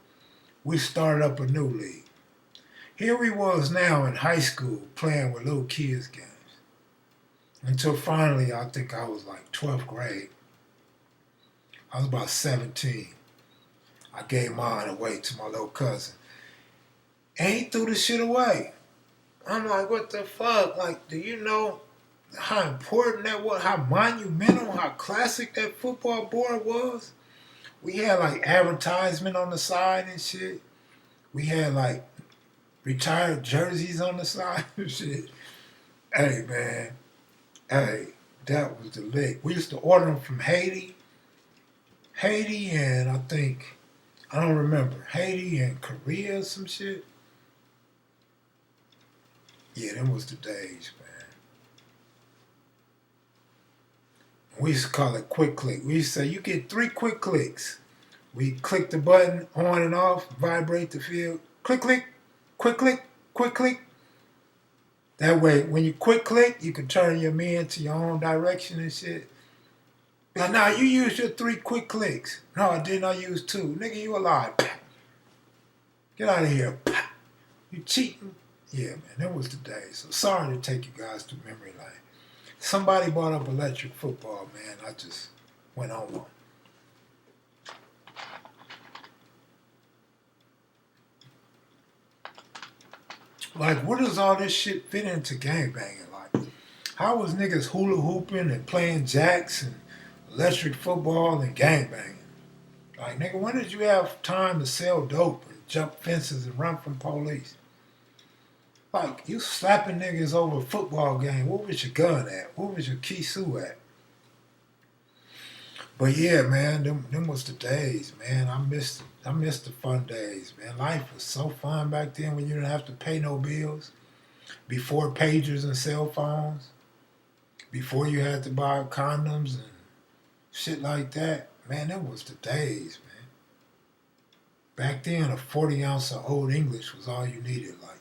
we started up a new league. Here we was now in high school playing with little kids games. Until finally, I think I was like 12th grade. I was about 17. I gave mine away to my little cousin. And he threw the shit away. I'm like, what the fuck? Like, do you know how important that was? How monumental, how classic that football board was? We had like advertisement on the side and shit. We had like retired jerseys on the side and shit. Hey, man. Hey, that was the lick. We used to order them from Haiti. Haiti and I don't remember. Haiti and Korea or some shit. Yeah, them was the days, man. We used to call it quick click. We used to say, you get 3 quick clicks. We click the button on and off, vibrate the field. Click, click, quick click, quick click. That way, when you quick click, you can turn your man to your own direction and shit. Like, nah, you used your 3 quick clicks. No, I didn't. I used 2. Nigga, you alive. Get out of here. You cheating. Yeah, man, that was the day. So sorry to take you guys to memory lane. Somebody brought up electric football, man. I just went on one. Like, what does all this shit fit into gangbanging? Like, how was niggas hula hooping and playing jacks and electric football and gangbanging? Like, nigga, when did you have time to sell dope and jump fences and run from police? Like, you slapping niggas over a football game. What was your gun at? What was your kisu at? But yeah, man, them was the days, man. I missed the fun days, man. Life was so fun back then when you didn't have to pay no bills. Before pagers and cell phones. Before you had to buy condoms and shit like that. Man, them was the days, man. Back then, a 40 ounce of Old English was all you needed. Like,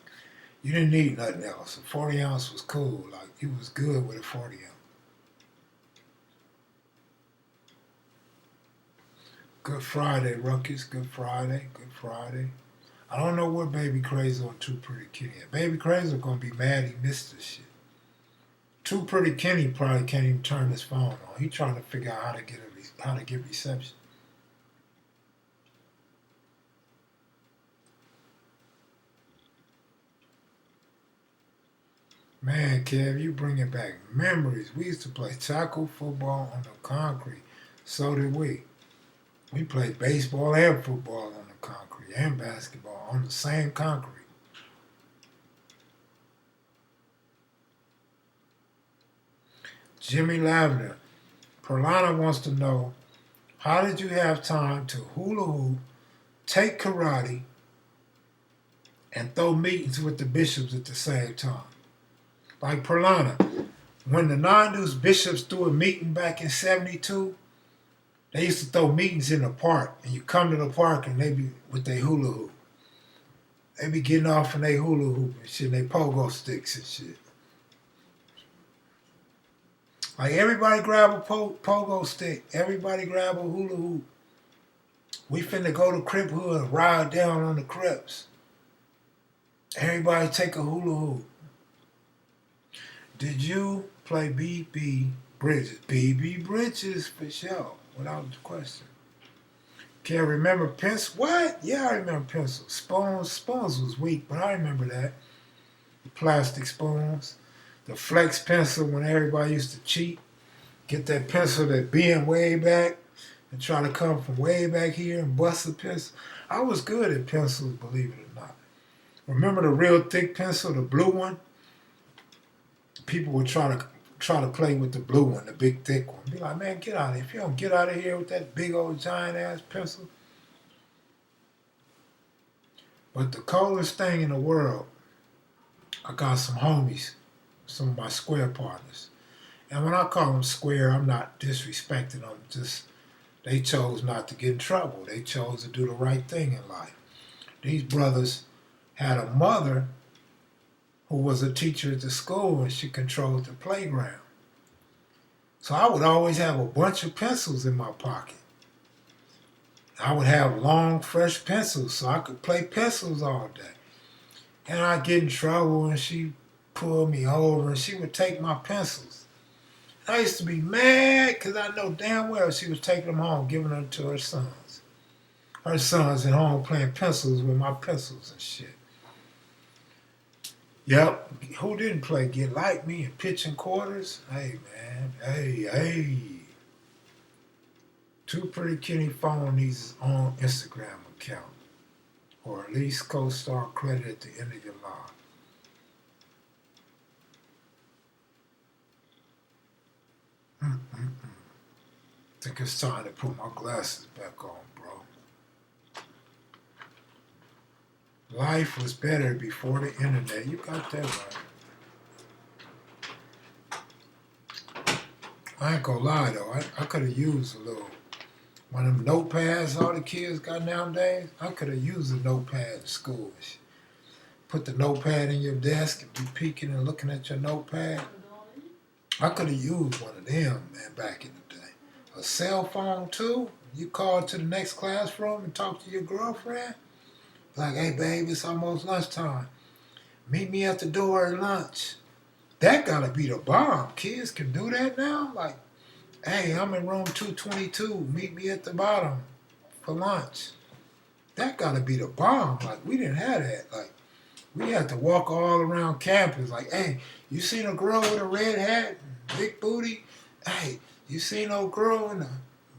you didn't need nothing else. A 40 ounce was cool. Like, you was good with a 40 ounce. Good Friday, Ruckus. Good Friday. Good Friday. I don't know where Baby Crazy or Too Pretty Kenny at. Baby Crazy gonna be mad he missed this shit. Too Pretty Kenny probably can't even turn his phone on. He trying to figure out how to get reception. Man, Kev, you bringing back memories. We used to play tackle football on the concrete. So did we. We played baseball and football on the concrete and basketball on the same concrete. Jimmy Lavender. Perlana wants to know, how did you have time to hula hoop, take karate, and throw meetings with the bishops at the same time? Like Perlana, when the non-news bishops threw a meeting back in 72, they used to throw meetings in the park, and you come to the park and they be with their hula hoop. They be getting off in their hula hoop and shit, and they pogo sticks and shit. Like, everybody grab a pogo stick. Everybody grab a hula hoop. We finna go to Crip Hood and ride down on the Crips. Everybody take a hula hoop. Did you play BB Bridges? BB Bridges for sure, without question. Can't remember pencil. What? Yeah, I remember pencils. Spoons was weak, but I remember that. The plastic spoons. The flex pencil when everybody used to cheat. Get that pencil that bend way back and try to come from way back here and bust a pencil. I was good at pencils, believe it or not. Remember the real thick pencil, the blue one? People would try to play with the blue one, the big thick one. Be like, man, get out of here. If you don't get out of here with that big old giant ass pencil. But the coolest thing in the world, I got some homies, some of my square partners. And when I call them square, I'm not disrespecting them. Just they chose not to get in trouble. They chose to do the right thing in life. These brothers had a mother who was a teacher at the school, and she controlled the playground. So I would always have a bunch of pencils in my pocket. I would have long, fresh pencils so I could play pencils all day. And I'd get in trouble, and she'd pull me over, and she would take my pencils. And I used to be mad because I know damn well she was taking them home, giving them to her sons. Her sons at home playing pencils with my pencils and shit. Yep. Who didn't play Get Like Me and pitching quarters? Hey, man. Hey. Too Pretty Kenny phone needs his own Instagram account. Or at least co-star credit at the end of your life. Think it's time to put my glasses back on, bro. Life was better before the internet. You got that right. I ain't gonna lie though. I could have used a little one of them notepads all the kids got nowadays. I could have used a notepad in school. Put the notepad in your desk and be peeking and looking at your notepad. I could have used one of them, man, back in the day. A cell phone too. You call to the next classroom and talk to your girlfriend. Like, hey babe, it's almost lunchtime. Meet me at the door at lunch. That gotta be the bomb. Kids can do that now. Like, hey, I'm in room 222. Meet me at the bottom for lunch. That gotta be the bomb. Like, we didn't have that. Like, we had to walk all around campus. Like, hey, you seen a girl with a red hat, big booty? Hey, you seen no girl in the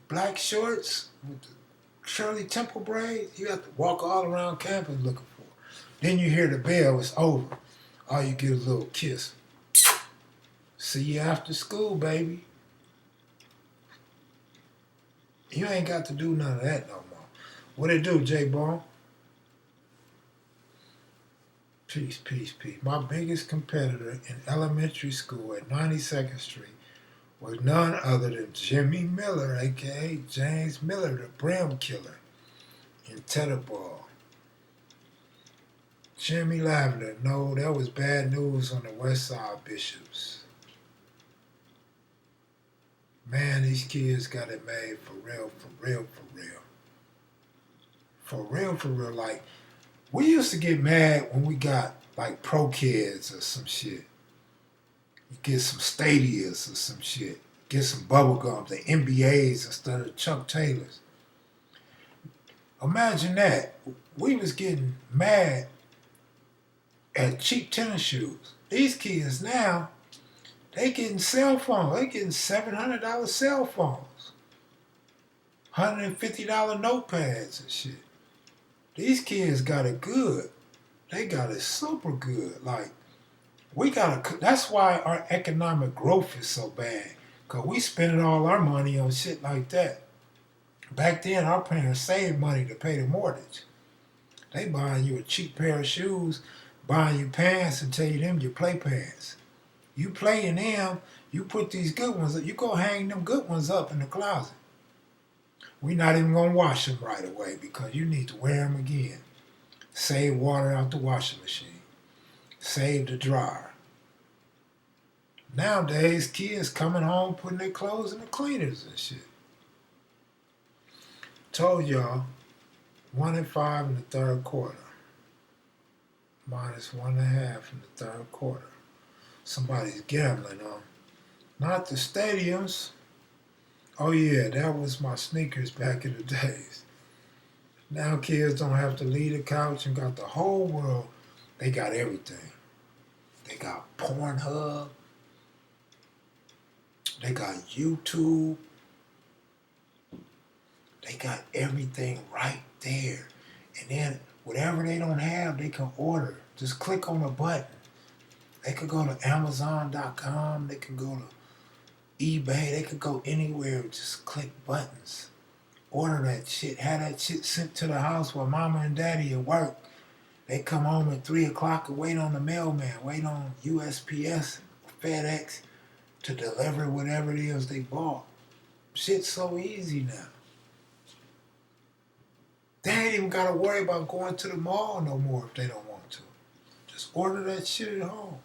black shorts with the Shirley Temple braids? You have to walk all around campus looking for her. Then you hear the bell. It's over. All you get is a little kiss. See you after school, baby. You ain't got to do none of that no more. What it do, J-Bone? Peace, peace, peace. My biggest competitor in elementary school at 92nd Street was none other than Jimmy Miller, a.k.a. James Miller, the Brim Killer, in Tetherball. Jimmy Lavender, no, that was bad news on the west side Bishops. Man, these kids got it made for real, for real, for real. For real, for real. Like, we used to get mad when we got, like, pro kids or some shit. You get some Stadias or some shit. Get some bubble gums, the NBAs instead of Chuck Taylors. Imagine that. We was getting mad at cheap tennis shoes. These kids now, they getting cell phones. They getting $700 cell phones. $150 notepads and shit. These kids got it good. They got it super good. Like, we gotta, that's why our economic growth is so bad. Because we spending all our money on shit like that. Back then, our parents saved money to pay the mortgage. They buying you a cheap pair of shoes, buying you pants and tell you them your play pants. You play in them, you put these good ones up, you go hang them good ones up in the closet. We're not even going to wash them right away because you need to wear them again. Save water out the washing machine. Save the dryer. Nowadays, kids coming home putting their clothes in the cleaners and shit. Told y'all, 1 and 5 in the third quarter. Minus 1.5 in the third quarter. Somebody's gambling on. Not the stadiums. Oh yeah, that was my sneakers back in the days. Now kids don't have to leave the couch and got the whole world. They got everything. They got Pornhub. They got YouTube. They got everything right there. And then whatever they don't have, they can order. Just click on a button. They could go to Amazon.com. They can go to eBay. They could go anywhere. Just click buttons. Order that shit. Have that shit sent to the house while mama and daddy at work. They come home at 3 o'clock and wait on the mailman. Wait on USPS or FedEx to deliver whatever it is they bought. Shit's so easy now. They ain't even got to worry about going to the mall no more if they don't want to. Just order that shit at home.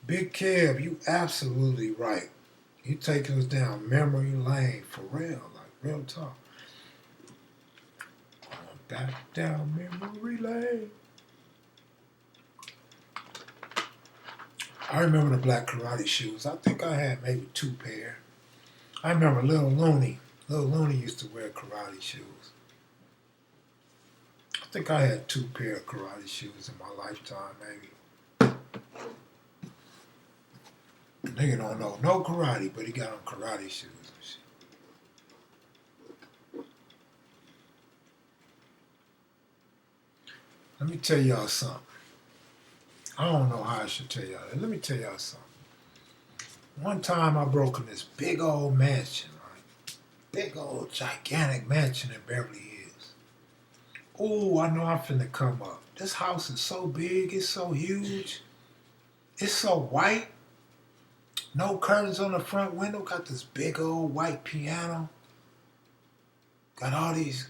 Big Kev, you absolutely right. You taking us down memory lane for real, like real talk. Going back down memory lane. I remember the black karate shoes. I think I had maybe 2 pair. I remember Little Looney. Little Looney used to wear karate shoes. I think I had 2 pair of karate shoes in my lifetime, maybe. Nigga don't know no karate, but he got on karate shoes and shit. Let me tell y'all something. I don't know how I should tell y'all that. Let me tell y'all something. One time I broke in this big old mansion, right? Big old gigantic mansion in Beverly Hills. Ooh, I know I'm finna come up. This house is so big, it's so huge, it's so white. No curtains on the front window, got this big old white piano. Got all these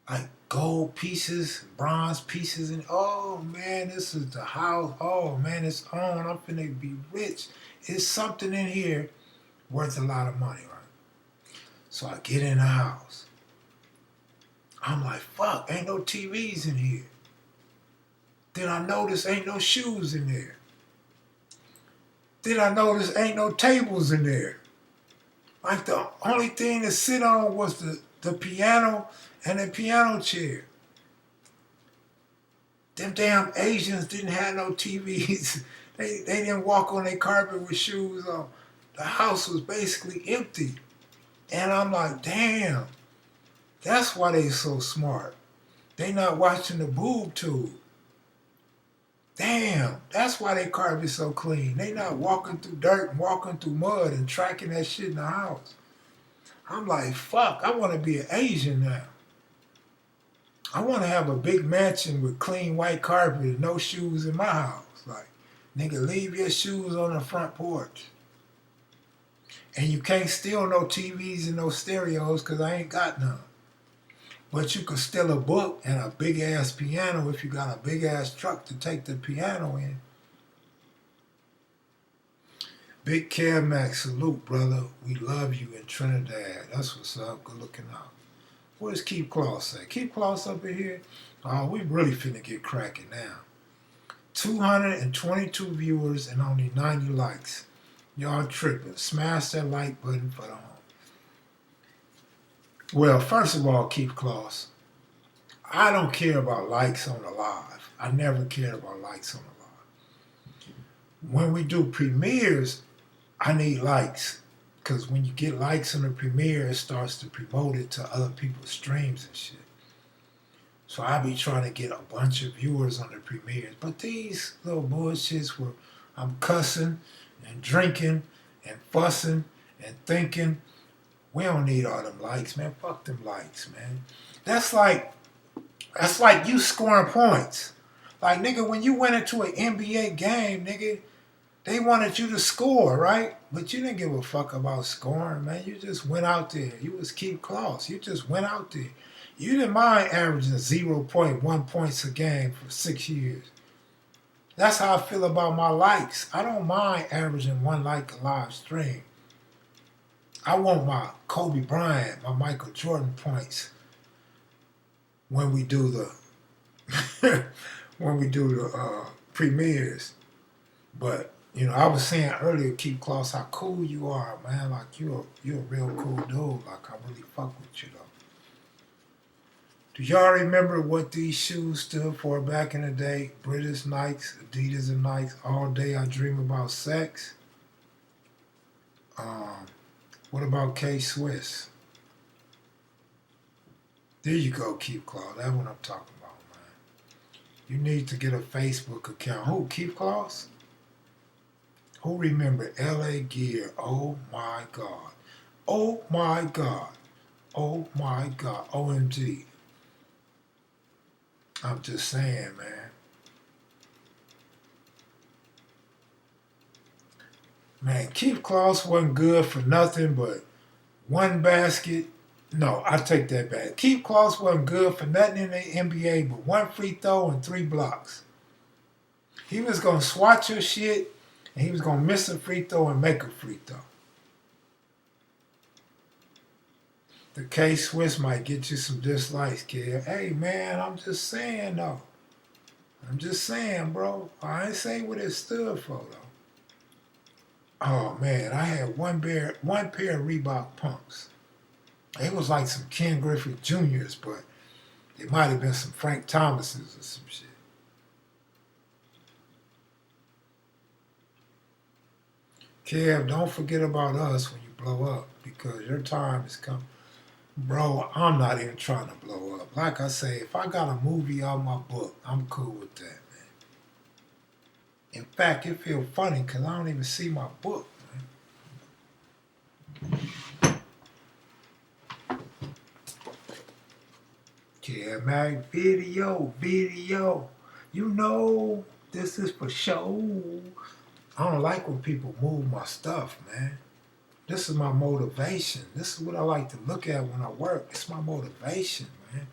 like gold pieces, bronze pieces, and oh man, this is the house. Oh man, it's on. I'm finna be rich. It's something in here worth a lot of money, right? So I get in the house. I'm like, fuck, ain't no TVs in here. Then I notice ain't no shoes in there. Then I notice ain't no tables in there. Like the only thing to sit on was the piano and the piano chair. Them damn Asians didn't have no TVs. They didn't walk on their carpet with shoes on. The house was basically empty. And I'm like, damn, that's why they so smart. They not watching the boob tube. Damn, that's why their carpet's so clean. They not walking through dirt and walking through mud and tracking that shit in the house. I'm like, fuck, I want to be an Asian now. I want to have a big mansion with clean white carpet and no shoes in my house. Like, nigga, leave your shoes on the front porch. And you can't steal no TVs and no stereos because I ain't got none. But you can steal a book and a big ass piano if you got a big ass truck to take the piano in. Big Kev salute, brother. We love you in Trinidad. That's what's up. Good looking out. Where's Keep Claus at? Keep Claus up in here? Oh, we really finna get cracking now. 222 viewers and only 90 likes. Y'all tripping. Smash that like button for the home. Well, first of all, Keep Claus, I don't care about likes on the live. I never cared about likes on the live. When we do premieres, I need likes. Because when you get likes on the premiere, it starts to promote it to other people's streams and shit. So I be trying to get a bunch of viewers on the premieres. But these little bullshits where I'm cussing and drinking and fussing and thinking, we don't need all them likes, man. Fuck them likes, man. That's like you scoring points. Like, nigga, when you went into an NBA game, nigga, they wanted you to score, right? But you didn't give a fuck about scoring, man. You just went out there. You was Keep Claus. You just went out there. You didn't mind averaging 0.1 points a game for 6 years. That's how I feel about my likes. I don't mind averaging 1 like a live stream. I want my Kobe Bryant, my Michael Jordan points when we do the premieres. But you know, I was saying earlier, Keep Claus, how cool you are, man. Like you're a real cool dude. Like I really fuck with you though. Do y'all remember what these shoes stood for back in the day? British Nikes, Adidas and Nikes. All day I dream about sex. What about K-Swiss? There you go, Keep Claus. That's what I'm talking about, man. You need to get a Facebook account. Who, Keep Claus? Who remember LA Gear? Oh my God. Oh my God. Oh my God. OMG. I'm just saying, man. Man, Keep Claus wasn't good for nothing but one basket. No, I take that back. Keep Claus wasn't good for nothing in the NBA but 1 free throw and 3 blocks. He was going to swat your shit and he was going to miss a free throw and make a free throw. The K-Swiss might get you some dislikes, kid. Hey, man, I'm just saying, though. I'm just saying, bro. I ain't say what it stood for, though. Oh, man, I had one pair of Reebok pumps. It was like some Ken Griffey Juniors, but it might have been some Frank Thomases or some shit. Kev, don't forget about us when you blow up, because your time is coming. Bro, I'm not even trying to blow up. Like I say, if I got a movie on my book, I'm cool with that, man. In fact, it feels funny because I don't even see my book. Video. You know, this is for show. I don't like when people move my stuff, man. This is my motivation. This is what I like to look at when I work. It's my motivation, man.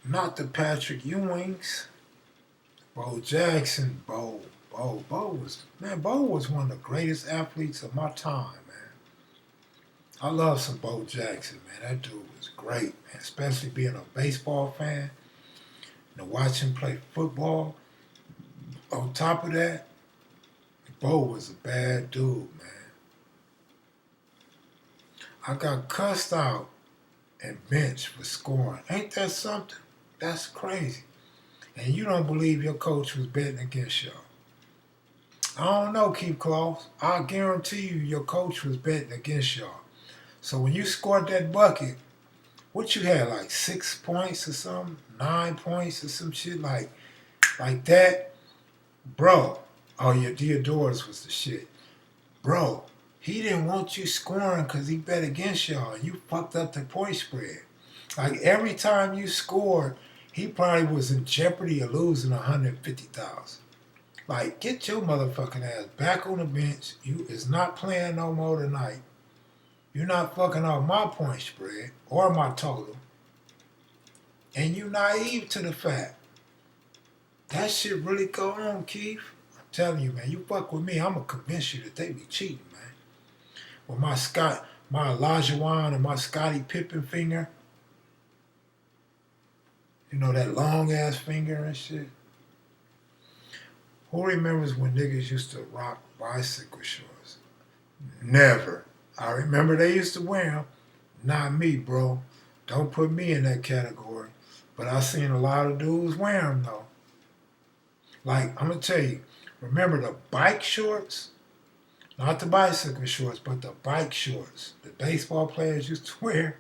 Not the Patrick Ewings. Bo Jackson. Bo was one of the greatest athletes of my time, man. I love some Bo Jackson, man. That dude was great, man. Especially being a baseball fan. And to watch him play football. On top of that, Bo was a bad dude, man. I got cussed out and benched for scoring. Ain't that something? That's crazy. And you don't believe your coach was betting against y'all. I don't know, Keith Claus. I guarantee you your coach was betting against y'all. So when you scored that bucket, what you had, like 6 points or something? 9 points or some shit like that? Bro. Oh, yeah, Theodorus was the shit. Bro, he didn't want you scoring because he bet against y'all. And you fucked up the point spread. Like every time you scored, he probably was in jeopardy of losing $150,000. Like, get your motherfucking ass back on the bench. You is not playing no more tonight. You're not fucking up my point spread or my total. And you naive to the fact. That shit really go on, Keith. I'm telling you, man, you fuck with me, I'm going to convince you that they be cheating, man. With my Olajuwon and my Scottie Pippen finger. You know, that long-ass finger and shit. Who remembers when niggas used to rock bicycle shorts? Never. I remember they used to wear them. Not me, bro. Don't put me in that category. But I seen a lot of dudes wear them, though. Like, I'm going to tell you, remember the bike shorts? Not the bicycle shorts, but the bike shorts the baseball players used to wear.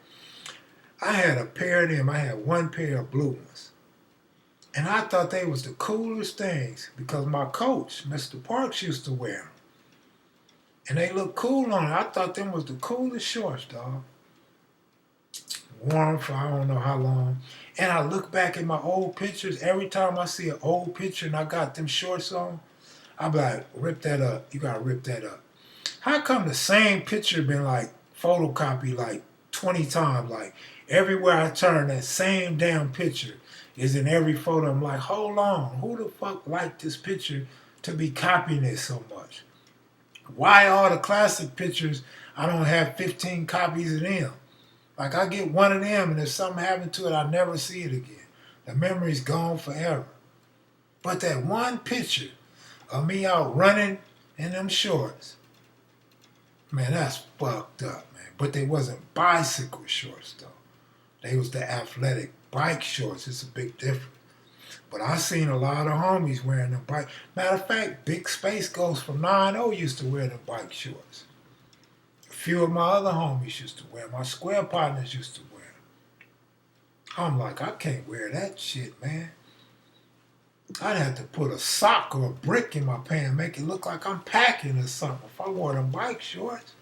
I had a pair of them. I had one pair of blue ones. And I thought they was the coolest things because my coach, Mr. Parks, used to wear them. And they looked cool on it. I thought them was the coolest shorts, dog. Worn for I don't know how long. And I look back at my old pictures. Every time I see an old picture and I got them shorts on, I be like, rip that up. You got to rip that up. How come the same picture been like photocopied like 20 times? Like everywhere I turn, that same damn picture is in every photo. I'm like, hold on. Who the fuck liked this picture to be copying it so much? Why all the classic pictures, I don't have 15 copies of them? Like, I get one of them, and if something happened to it, I never see it again. The memory's gone forever. But that one picture of me out running in them shorts, man, that's fucked up, man. But they wasn't bicycle shorts, though. They was the athletic bike shorts. It's a big difference. But I seen a lot of homies wearing them bike. Matter of fact, Big Space Ghost from 9-0 used to wear them bike shorts. A few of my other homies used to wear them. My square partners used to wear them. I'm like, I can't wear that shit, man. I'd have to put a sock or a brick in my pants, make it look like I'm packing or something if I wore them bike shorts.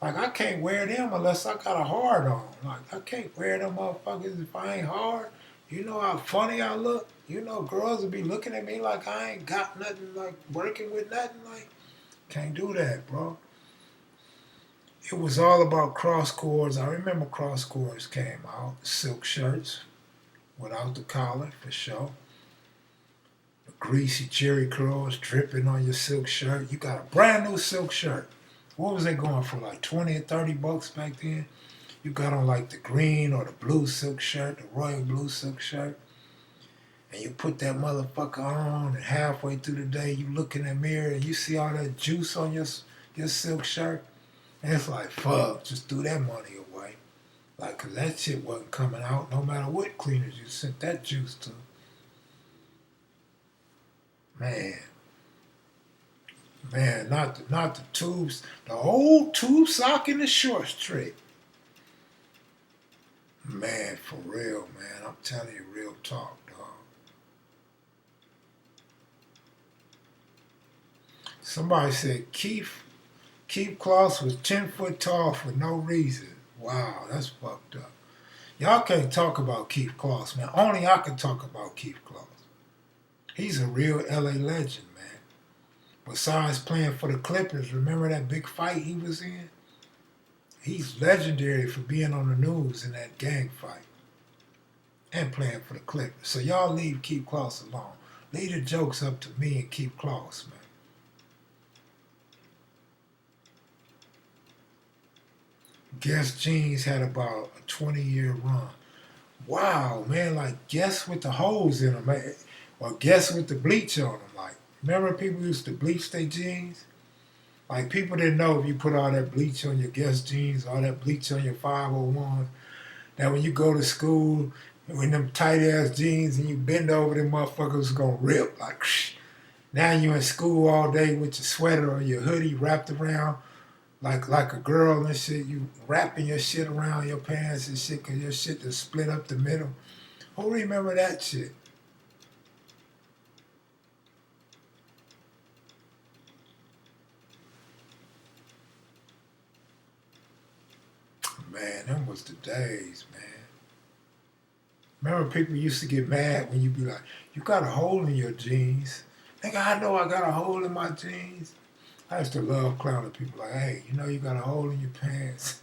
Like, I can't wear them unless I got a hard on. Like, I can't wear them motherfuckers if I ain't hard. You know how funny I look? You know, girls will be looking at me like I ain't got nothing, like working with nothing. Like, can't do that, bro. It was all about cross cords. I remember cross cords came out. Silk shirts without the collar, for sure. The greasy cherry curls dripping on your silk shirt. You got a brand new silk shirt. What was they going for, like 20 or 30 bucks back then? You got on like the green or the blue silk shirt, the royal blue silk shirt. And you put that motherfucker on, and halfway through the day, you look in the mirror and you see all that juice on your silk shirt. And it's like, fuck, just threw that money away. Like, because that shit wasn't coming out no matter what cleaners you sent that juice to. Man, not the tubes, the old tube sock and the shorts trick. Man, for real, man. I'm telling you, real talk, dog. Somebody said Keith Kloss was 10 foot tall for no reason. Wow, that's fucked up. Y'all can't talk about Keith Kloss, man. Only I can talk about Keith Kloss. He's a real LA legend, man. Besides playing for the Clippers, remember that big fight he was in? He's legendary for being on the news in that gang fight and playing for the Clippers. So y'all leave Keith Kloss alone. Leave the jokes up to me and Keith Kloss, man. Guess Jeans had about a 20-year run. Wow, man, like Guess with the holes in them, man. Or Guess with the bleach on them. Like, remember people used to bleach their jeans? Like, people didn't know if you put all that bleach on your Guess jeans, all that bleach on your 501, that when you go to school, with them tight-ass jeans and you bend over, them motherfuckers gonna rip. Like, now you in school all day with your sweater or your hoodie wrapped around like a girl and shit. You wrapping your shit around your pants and shit because your shit just split up the middle. Who remember that shit? Man, them was the days, man. Remember people used to get mad when you be like, you got a hole in your jeans. Nigga, I know I got a hole in my jeans. I used to love clowning people like, hey, you know you got a hole in your pants.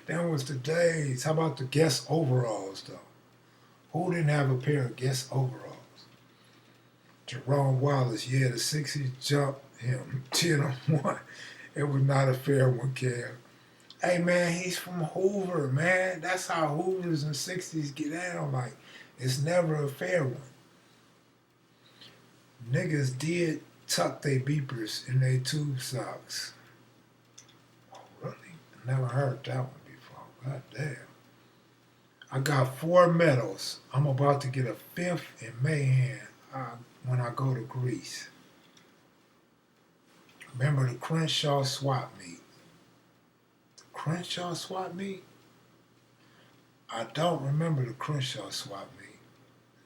Them was the days. How about the Guess overalls, though? Who didn't have a pair of Guess overalls? Jerome Wallace, yeah, the 60s jumped him 10-1. It was not a fair one, Kev. Hey, man, he's from Hoover, man. That's how Hoovers and 60s get down. Like, it's never a fair one. Niggas did tuck their beepers in their tube socks. Oh, really? I never heard that one before. God damn. I got 4 medals. I'm about to get a 5th in Mayhem when I go to Greece. Remember the Crenshaw swap meet? The Crenshaw swap meet? I don't remember the Crenshaw swap meet.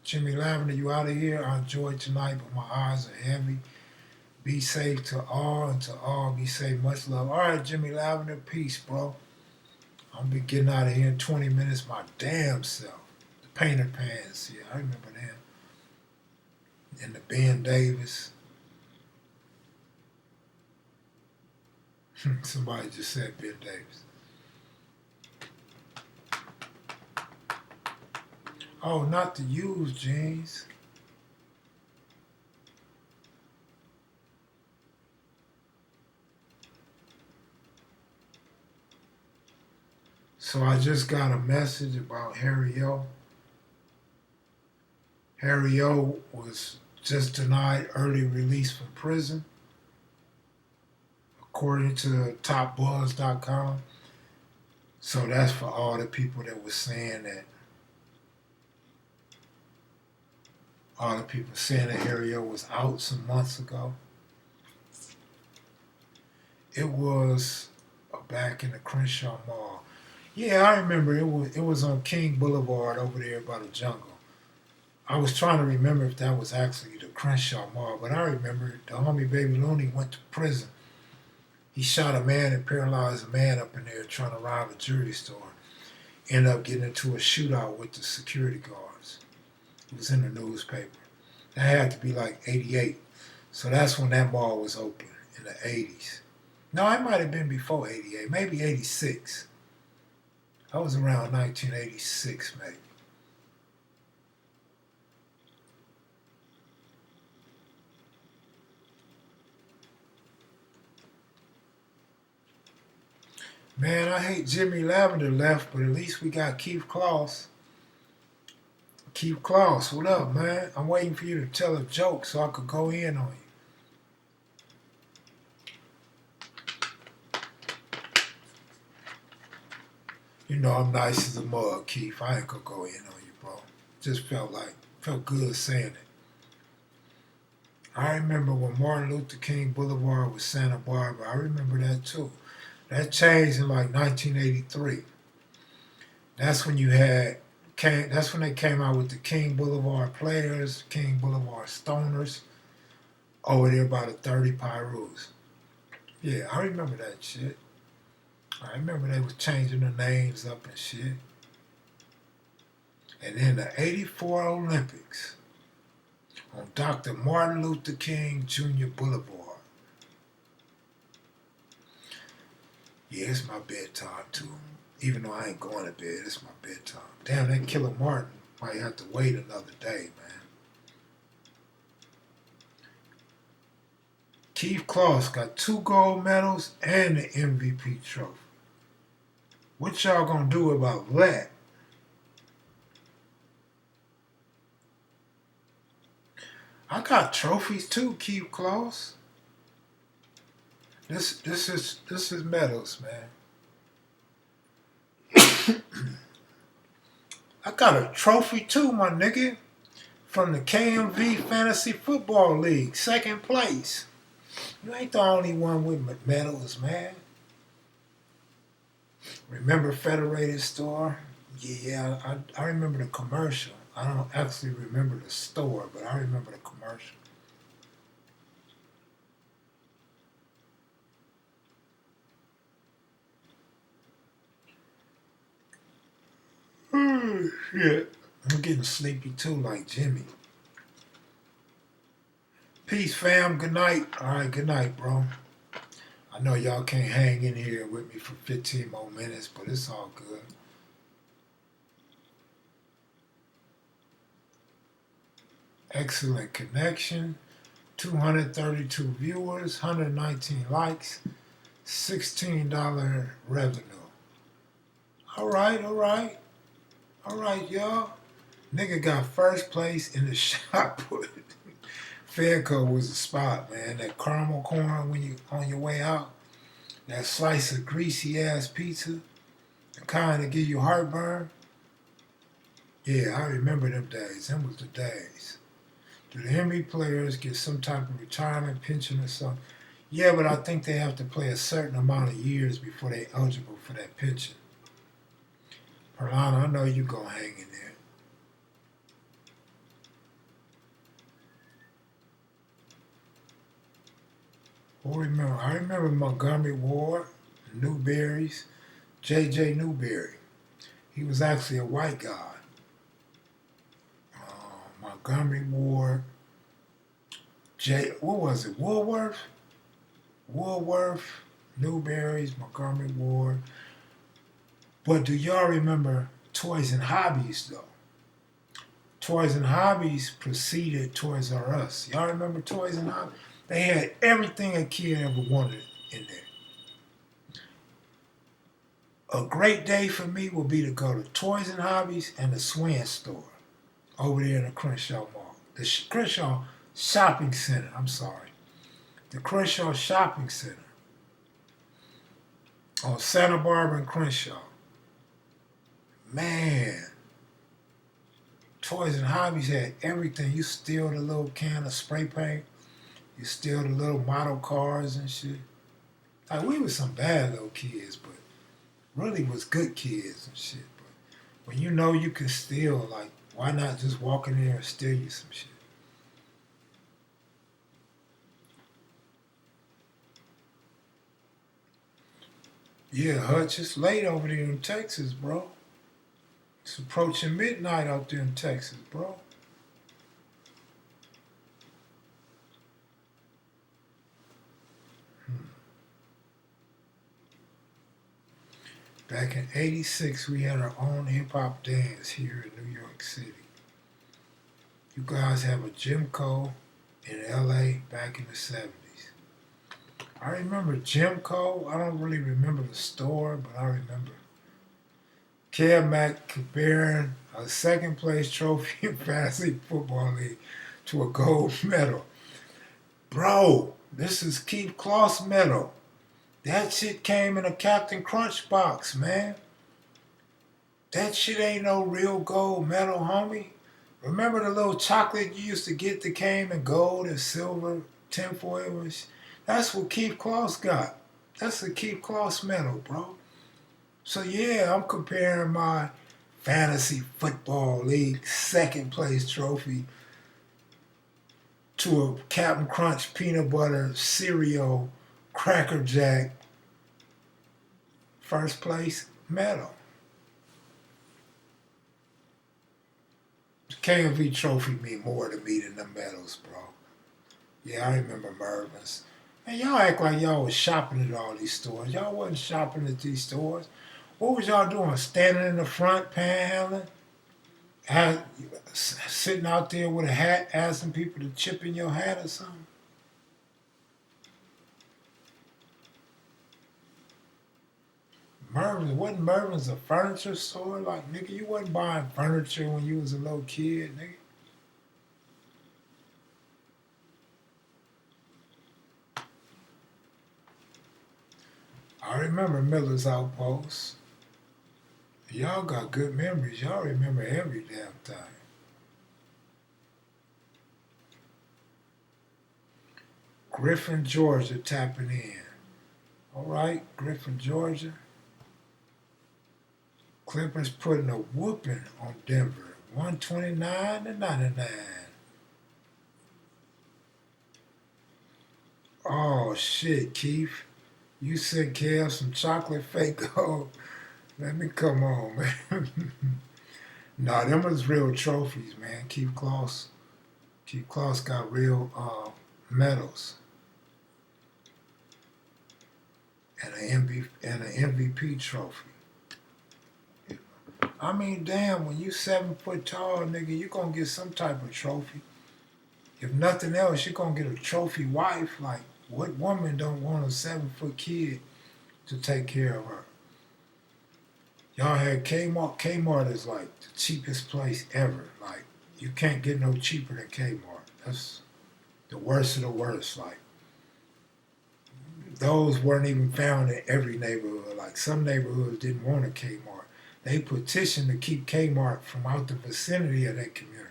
Jimmy Lavender, you out of here? I enjoyed tonight, but my eyes are heavy. Be safe to all, and to all be safe. Much love. All right, Jimmy Lavender, peace, bro. I'm gonna be getting out of here in 20 minutes. My damn self. The Painter Pants, yeah, I remember them. And the Ben Davis. Somebody just said Ben Davis. Oh, not the used jeans. So I just got a message about Harry O. Harry O was just denied early release from prison, according to TopBuzz.com. So that's for all the people that were saying that. All the people saying that Harry O was out some months ago. It was back in the Crenshaw Mall. Yeah, I remember it was on King Boulevard over there by the jungle. I was trying to remember if that was actually the Crenshaw Mall, but I remember the homie Baby Looney went to prison. He shot a man and paralyzed a man up in there trying to rob a jewelry store. Ended up getting into a shootout with the security guards. It was in the newspaper. That had to be like 88. So that's when that mall was open, in the 80s. No, it might have been before 88, maybe 86. I was around 1986, maybe. Man, I hate Jimmy Lavender left, but at least we got Keith Kloss. Keith Kloss, what up, man? I'm waiting for you to tell a joke so I could go in on you. You know I'm nice as a mug, Keith. I ain't gonna go in on you, bro. Just felt good saying it. I remember when Martin Luther King Boulevard was Santa Barbara. I remember that too. That changed in like 1983. That's when that's when they came out with the King Boulevard Players, King Boulevard Stoners, over there by the 30 Pyrus. Yeah, I remember that shit. I remember they was changing the names up and shit. And then the '84 Olympics on Dr. Martin Luther King Jr. Boulevard. Yeah, it's my bedtime too. Even though I ain't going to bed, it's my bedtime. Damn, that Killa Martin might have to wait another day, man. Keith Kloss got 2 gold medals and the MVP trophy. What y'all gonna do about that? I got trophies too, Keith Kloss. This is medals, man. I got a trophy too, my nigga, from the KMV Fantasy Football League, 2nd place. You ain't the only one with medals, man. Remember Federated Store? Yeah, I remember the commercial. I don't actually remember the store, but I remember the commercial. Shit. I'm getting sleepy too, like Jimmy. Peace, fam. Good night. All right, good night, bro. I know y'all can't hang in here with me for 15 more minutes, but it's all good. Excellent connection. 232 viewers, 119 likes, $16 revenue. All right, y'all. Nigga got first place in the shot put. Fairco was the spot, man. That caramel corn when you on your way out. That slice of greasy ass pizza. The kind that give you heartburn. Yeah, I remember them days. Them was the days. Do the NBA players get some type of retirement pension or something? Yeah, but I think they have to play a certain amount of years before they're eligible for that pension. Perlana, I know you gonna hang in there. I remember Montgomery Ward, Newberry's, J.J. Newberry. He was actually a white guy. Montgomery Ward, what was it? Woolworth, Newberry's, Montgomery Ward. But do y'all remember Toys and Hobbies though? Toys and Hobbies preceded Toys R Us. Y'all remember Toys and Hobbies? They had everything a kid ever wanted in there. A great day for me would be to go to Toys and Hobbies and the Swan store over there in the Crenshaw Mall. The Crenshaw Shopping Center, I'm sorry. The Crenshaw Shopping Center on Santa Barbara and Crenshaw. Man, Toys and Hobbies had everything. You steal the little can of spray paint. You steal the little model cars and shit. Like, we was some bad little kids, but really was good kids and shit. But when you know you can steal, like, why not just walk in there and steal you some shit? Yeah, Hutch, it's late over there in Texas, bro. It's approaching midnight out there in Texas, bro. Back in '86, we had our own hip-hop dance here in New York City. You guys have a Jimco in LA back in the 70s. I remember Jimco. I don't really remember the store, but I remember Kmart comparing a 2nd place trophy in Fantasy Football League to a gold medal. Bro, this is Keith Kloss medal. That shit came in a Captain Crunch box, man. That shit ain't no real gold medal, homie. Remember the little chocolate you used to get that came in gold and silver tinfoil? That's what Keith Kloss got. That's the Keith Kloss medal, bro. So yeah, I'm comparing my fantasy football league second place trophy to a Captain Crunch peanut butter cereal Cracker Jack first place medal. The KMV trophy mean more to me than the medals, bro. Yeah, I remember Mervin's. And y'all act like y'all was shopping at all these stores. Y'all wasn't shopping at these stores. What was y'all doing? Standing in the front panhandling? Sitting out there with a hat asking people to chip in your hat or something? Wasn't Mervin's a furniture store? Like, nigga, you wasn't buying furniture when you was a little kid, nigga. I remember Miller's Outpost. Y'all got good memories. Y'all remember every damn thing. Griffin, Georgia tapping in. All right, Griffin, Georgia. Clippers putting a whooping on Denver, 129-99. Oh shit, Keith. You sent Kev some chocolate fake gold. Let me come on, man. Nah, them was real trophies, man. Keith Kloss got real medals. And an MVP trophy. I mean, damn, when you 7 foot tall, nigga, you gonna get some type of trophy. If nothing else, you gonna get a trophy wife. Like, what woman don't want a 7 foot kid to take care of her? Y'all had Kmart. Kmart is like the cheapest place ever. Like, you can't get no cheaper than Kmart. That's the worst of the worst. Like, those weren't even found in every neighborhood. Like, some neighborhoods didn't want a Kmart. They petitioned to keep Kmart from out the vicinity of that community.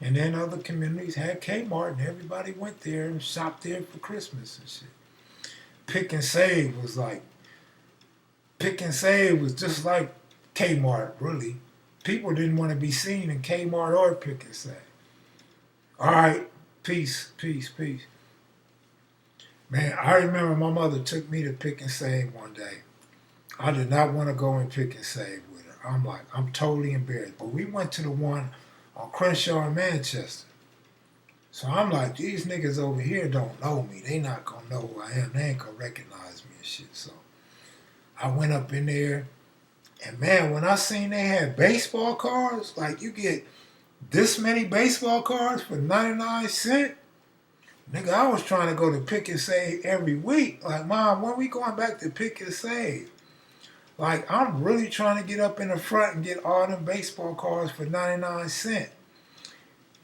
And then other communities had Kmart, and everybody went there and shopped there for Christmas and shit. Pick and Save was just like Kmart, really. People didn't want to be seen in Kmart or Pick and Save. All right, peace. Man, I remember my mother took me to Pick and Save one day. I did not want to go and Pick and Save with her. I'm totally embarrassed. But we went to the one on Crenshaw in Manchester. So I'm like, these niggas over here don't know me. They not going to know who I am. They ain't going to recognize me and shit. So I went up in there. And man, when I seen they had baseball cards, like you get this many baseball cards for 99 cents. Nigga, I was trying to go to Pick and Save every week. Like, Mom, when we going back to Pick and Save? Like, I'm really trying to get up in the front and get all them baseball cards for 99 cents.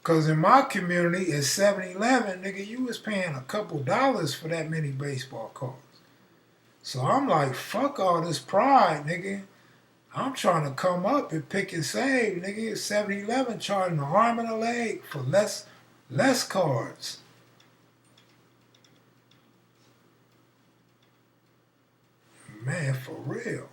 Because in my community, at 7-Eleven, nigga, you was paying a couple dollars for that many baseball cards. So I'm like, fuck all this pride, nigga. I'm trying to come up and Pick and Save, nigga. 7-Eleven charging an arm and a leg for less cards. Man, for real.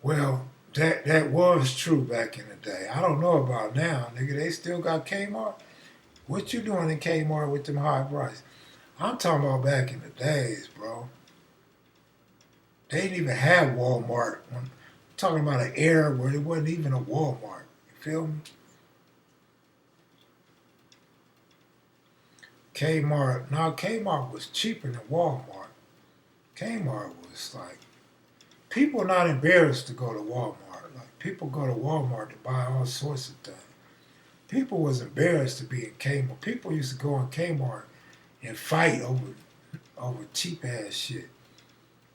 Well, that was true back in the day. I don't know about now, nigga. They still got Kmart. What you doing in Kmart with them high prices? I'm talking about back in the days, bro. They didn't even have Walmart. I'm talking about an era where there wasn't even a Walmart. You feel me? Kmart was cheaper than Walmart. Kmart was like, people not embarrassed to go to Walmart. Like, people go to Walmart to buy all sorts of things. People was embarrassed to be in Kmart. People used to go in Kmart and fight over cheap ass shit.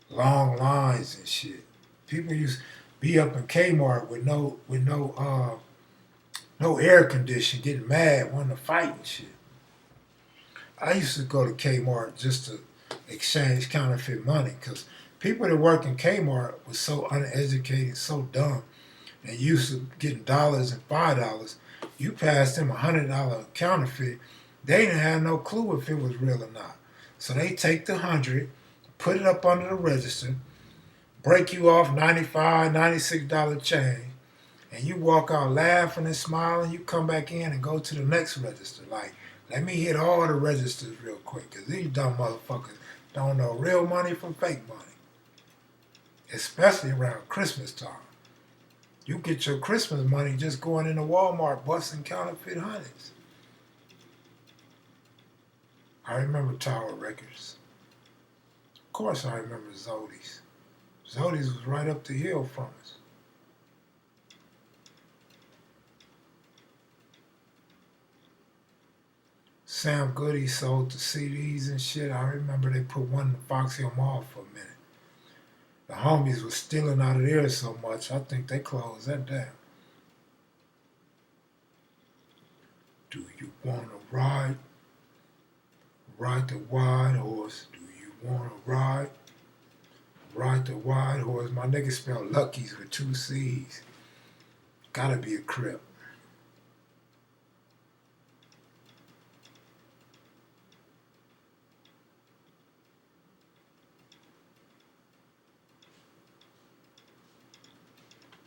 Long lines and shit. People used to be up in Kmart with no air conditioning, getting mad, wanting to fight and shit. I used to go to Kmart just to exchange counterfeit money because people that work in Kmart was so uneducated, so dumb, and used to getting dollars and $5. You passed them $100 counterfeit, they didn't have no clue if it was real or not. So they take the 100, put it up under the register, break you off $95, $96 change, and you walk out laughing and smiling. You come back in and go to the next register. Like, let me hit all the registers real quick, because these dumb motherfuckers don't know real money from fake money, especially around Christmas time. You get your Christmas money just going into Walmart busting counterfeit hundreds. I remember Tower Records. Of course I remember Zodi's. Zodi's was right up the hill from us. Sam Goody sold the CDs and shit. I remember they put one in the Fox Hill Mall for a minute. The homies was stealing out of there so much, I think they closed that down. Do you want to ride? Ride the white horse. Do you want to ride? Ride the white horse. My nigga spelled Lucky's with 2 C's. Gotta be a Crip.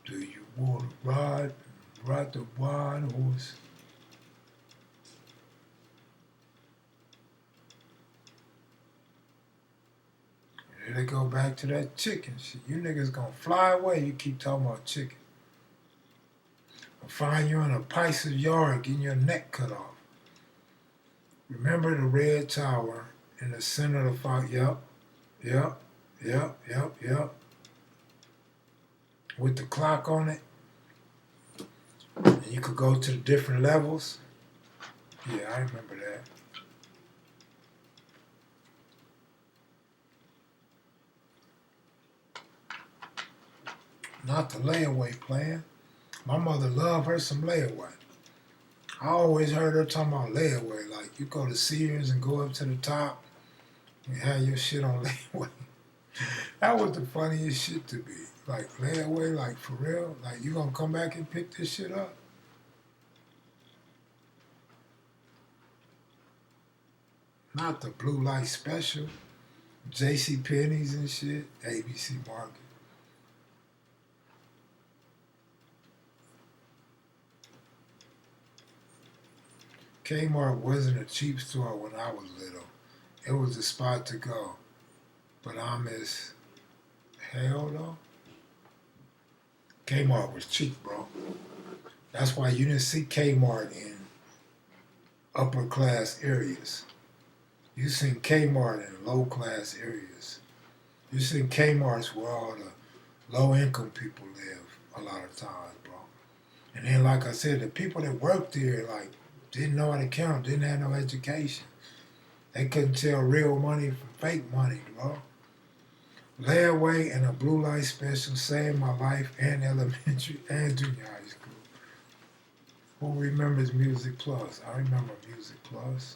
Do you want to ride? Ride the white horse. Here they go back to that chicken shit. You niggas gonna fly away. You keep talking about chicken. I'll find you in a Pisces yard getting your neck cut off. Remember the red tower in the center of the fight? Yep. With the clock on it. And you could go to the different levels. Yeah, I remember that. Not the layaway plan. My mother loved her some layaway. I always heard her talking about layaway. Like, you go to Sears and go up to the top and have your shit on layaway. That was the funniest shit to me. Like, layaway, like, for real? Like, you gonna come back and pick this shit up? Not the blue light special. J.C. Penney's and shit. ABC Market. Kmart wasn't a cheap store when I was little. It was the spot to go. But I'm as hell though. Kmart was cheap, bro. That's why you didn't see Kmart in upper class areas. You seen Kmart in low class areas. You seen Kmart's where all the low income people live a lot of times, bro. And then, like I said, the people that worked there, like, didn't know how to count, didn't have no education. They couldn't tell real money from fake money, bro. Layaway and a blue light special saved my life and elementary and junior high school. Who remembers Music Plus? I remember Music Plus.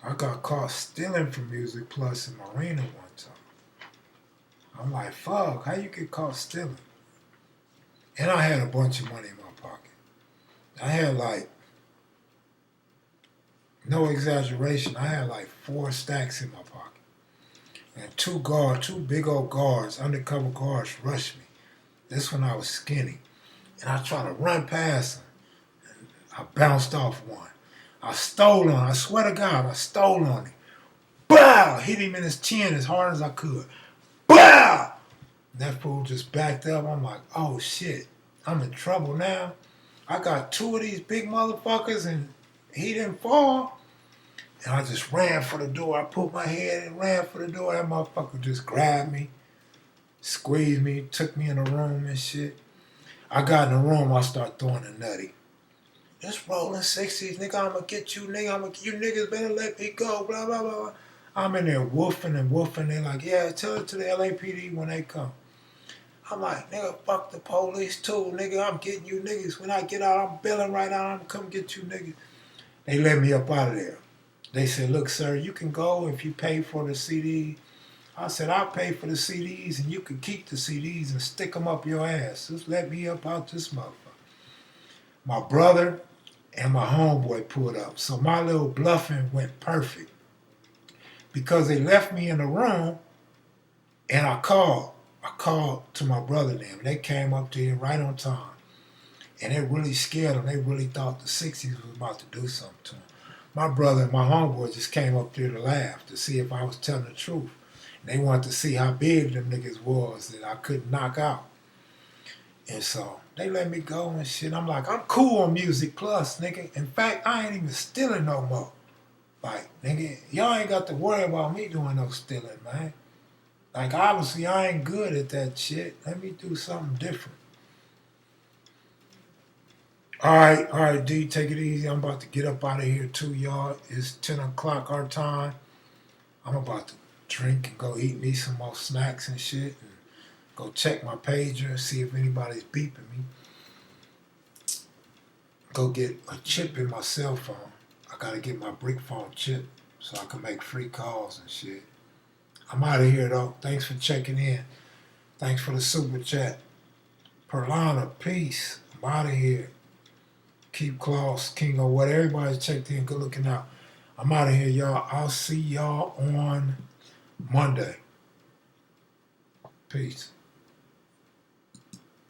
I got caught stealing from Music Plus in Marina one time. I'm like, fuck, how you get caught stealing? And I had a bunch of money in my pocket. I had like, no exaggeration, I had like 4 stacks in my pocket. And two big old guards, undercover guards, rushed me. This when I was skinny. And I tried to run past them. And I bounced off one. I stole on him. I swear to God, I stole on him. Bow! Hit him in his chin as hard as I could. Bow! And that fool just backed up. I'm like, oh shit, I'm in trouble now. I got 2 of these big motherfuckers and he didn't fall. And I just ran for the door. I put my head and ran for the door. That motherfucker just grabbed me, squeezed me, took me in the room and shit. I got in the room, I start throwing a nutty. It's rolling 60s, nigga, I'ma get you, nigga, you niggas better let me go, blah, blah, blah, blah. I'm in there woofing and woofing. They're like, yeah, tell it to the LAPD when they come. I'm like, nigga, fuck the police too, nigga, I'm getting you niggas. When I get out, I'm bailing right out, I'm come get you niggas. They let me up out of there. They said, look, sir, you can go if you pay for the CD. I said, I'll pay for the CDs and you can keep the CDs and stick them up your ass. Just let me up out this motherfucker. My brother and my homeboy pulled up. So my little bluffing went perfect because they left me in the room, and I called. I called to my brother and them. They came up to here right on time. And it really scared them. They really thought the 60s was about to do something to them. My brother and my homeboy just came up there to laugh, to see if I was telling the truth. And they wanted to see how big them niggas was that I couldn't knock out. And so they let me go and shit. I'm like, I'm cool on Music Plus, nigga. In fact, I ain't even stealing no more. Like, nigga, y'all ain't got to worry about me doing no stealing, man. Like, obviously, I ain't good at that shit. Let me do something different. All right, D, take it easy. I'm about to get up out of here too, y'all. It's 10 o'clock our time. I'm about to drink and go eat me some more snacks and shit. And go check my pager and see if anybody's beeping me. Go get a chip in my cell phone. I gotta get my brick phone chip so I can make free calls and shit. I'm out of here though. Thanks for checking in. Thanks for the super chat. Perlana, peace. I'm out of here. Keep Claus, King or what. Everybody's checked in. Good looking out. I'm out of here, y'all. I'll see y'all on Monday. Peace.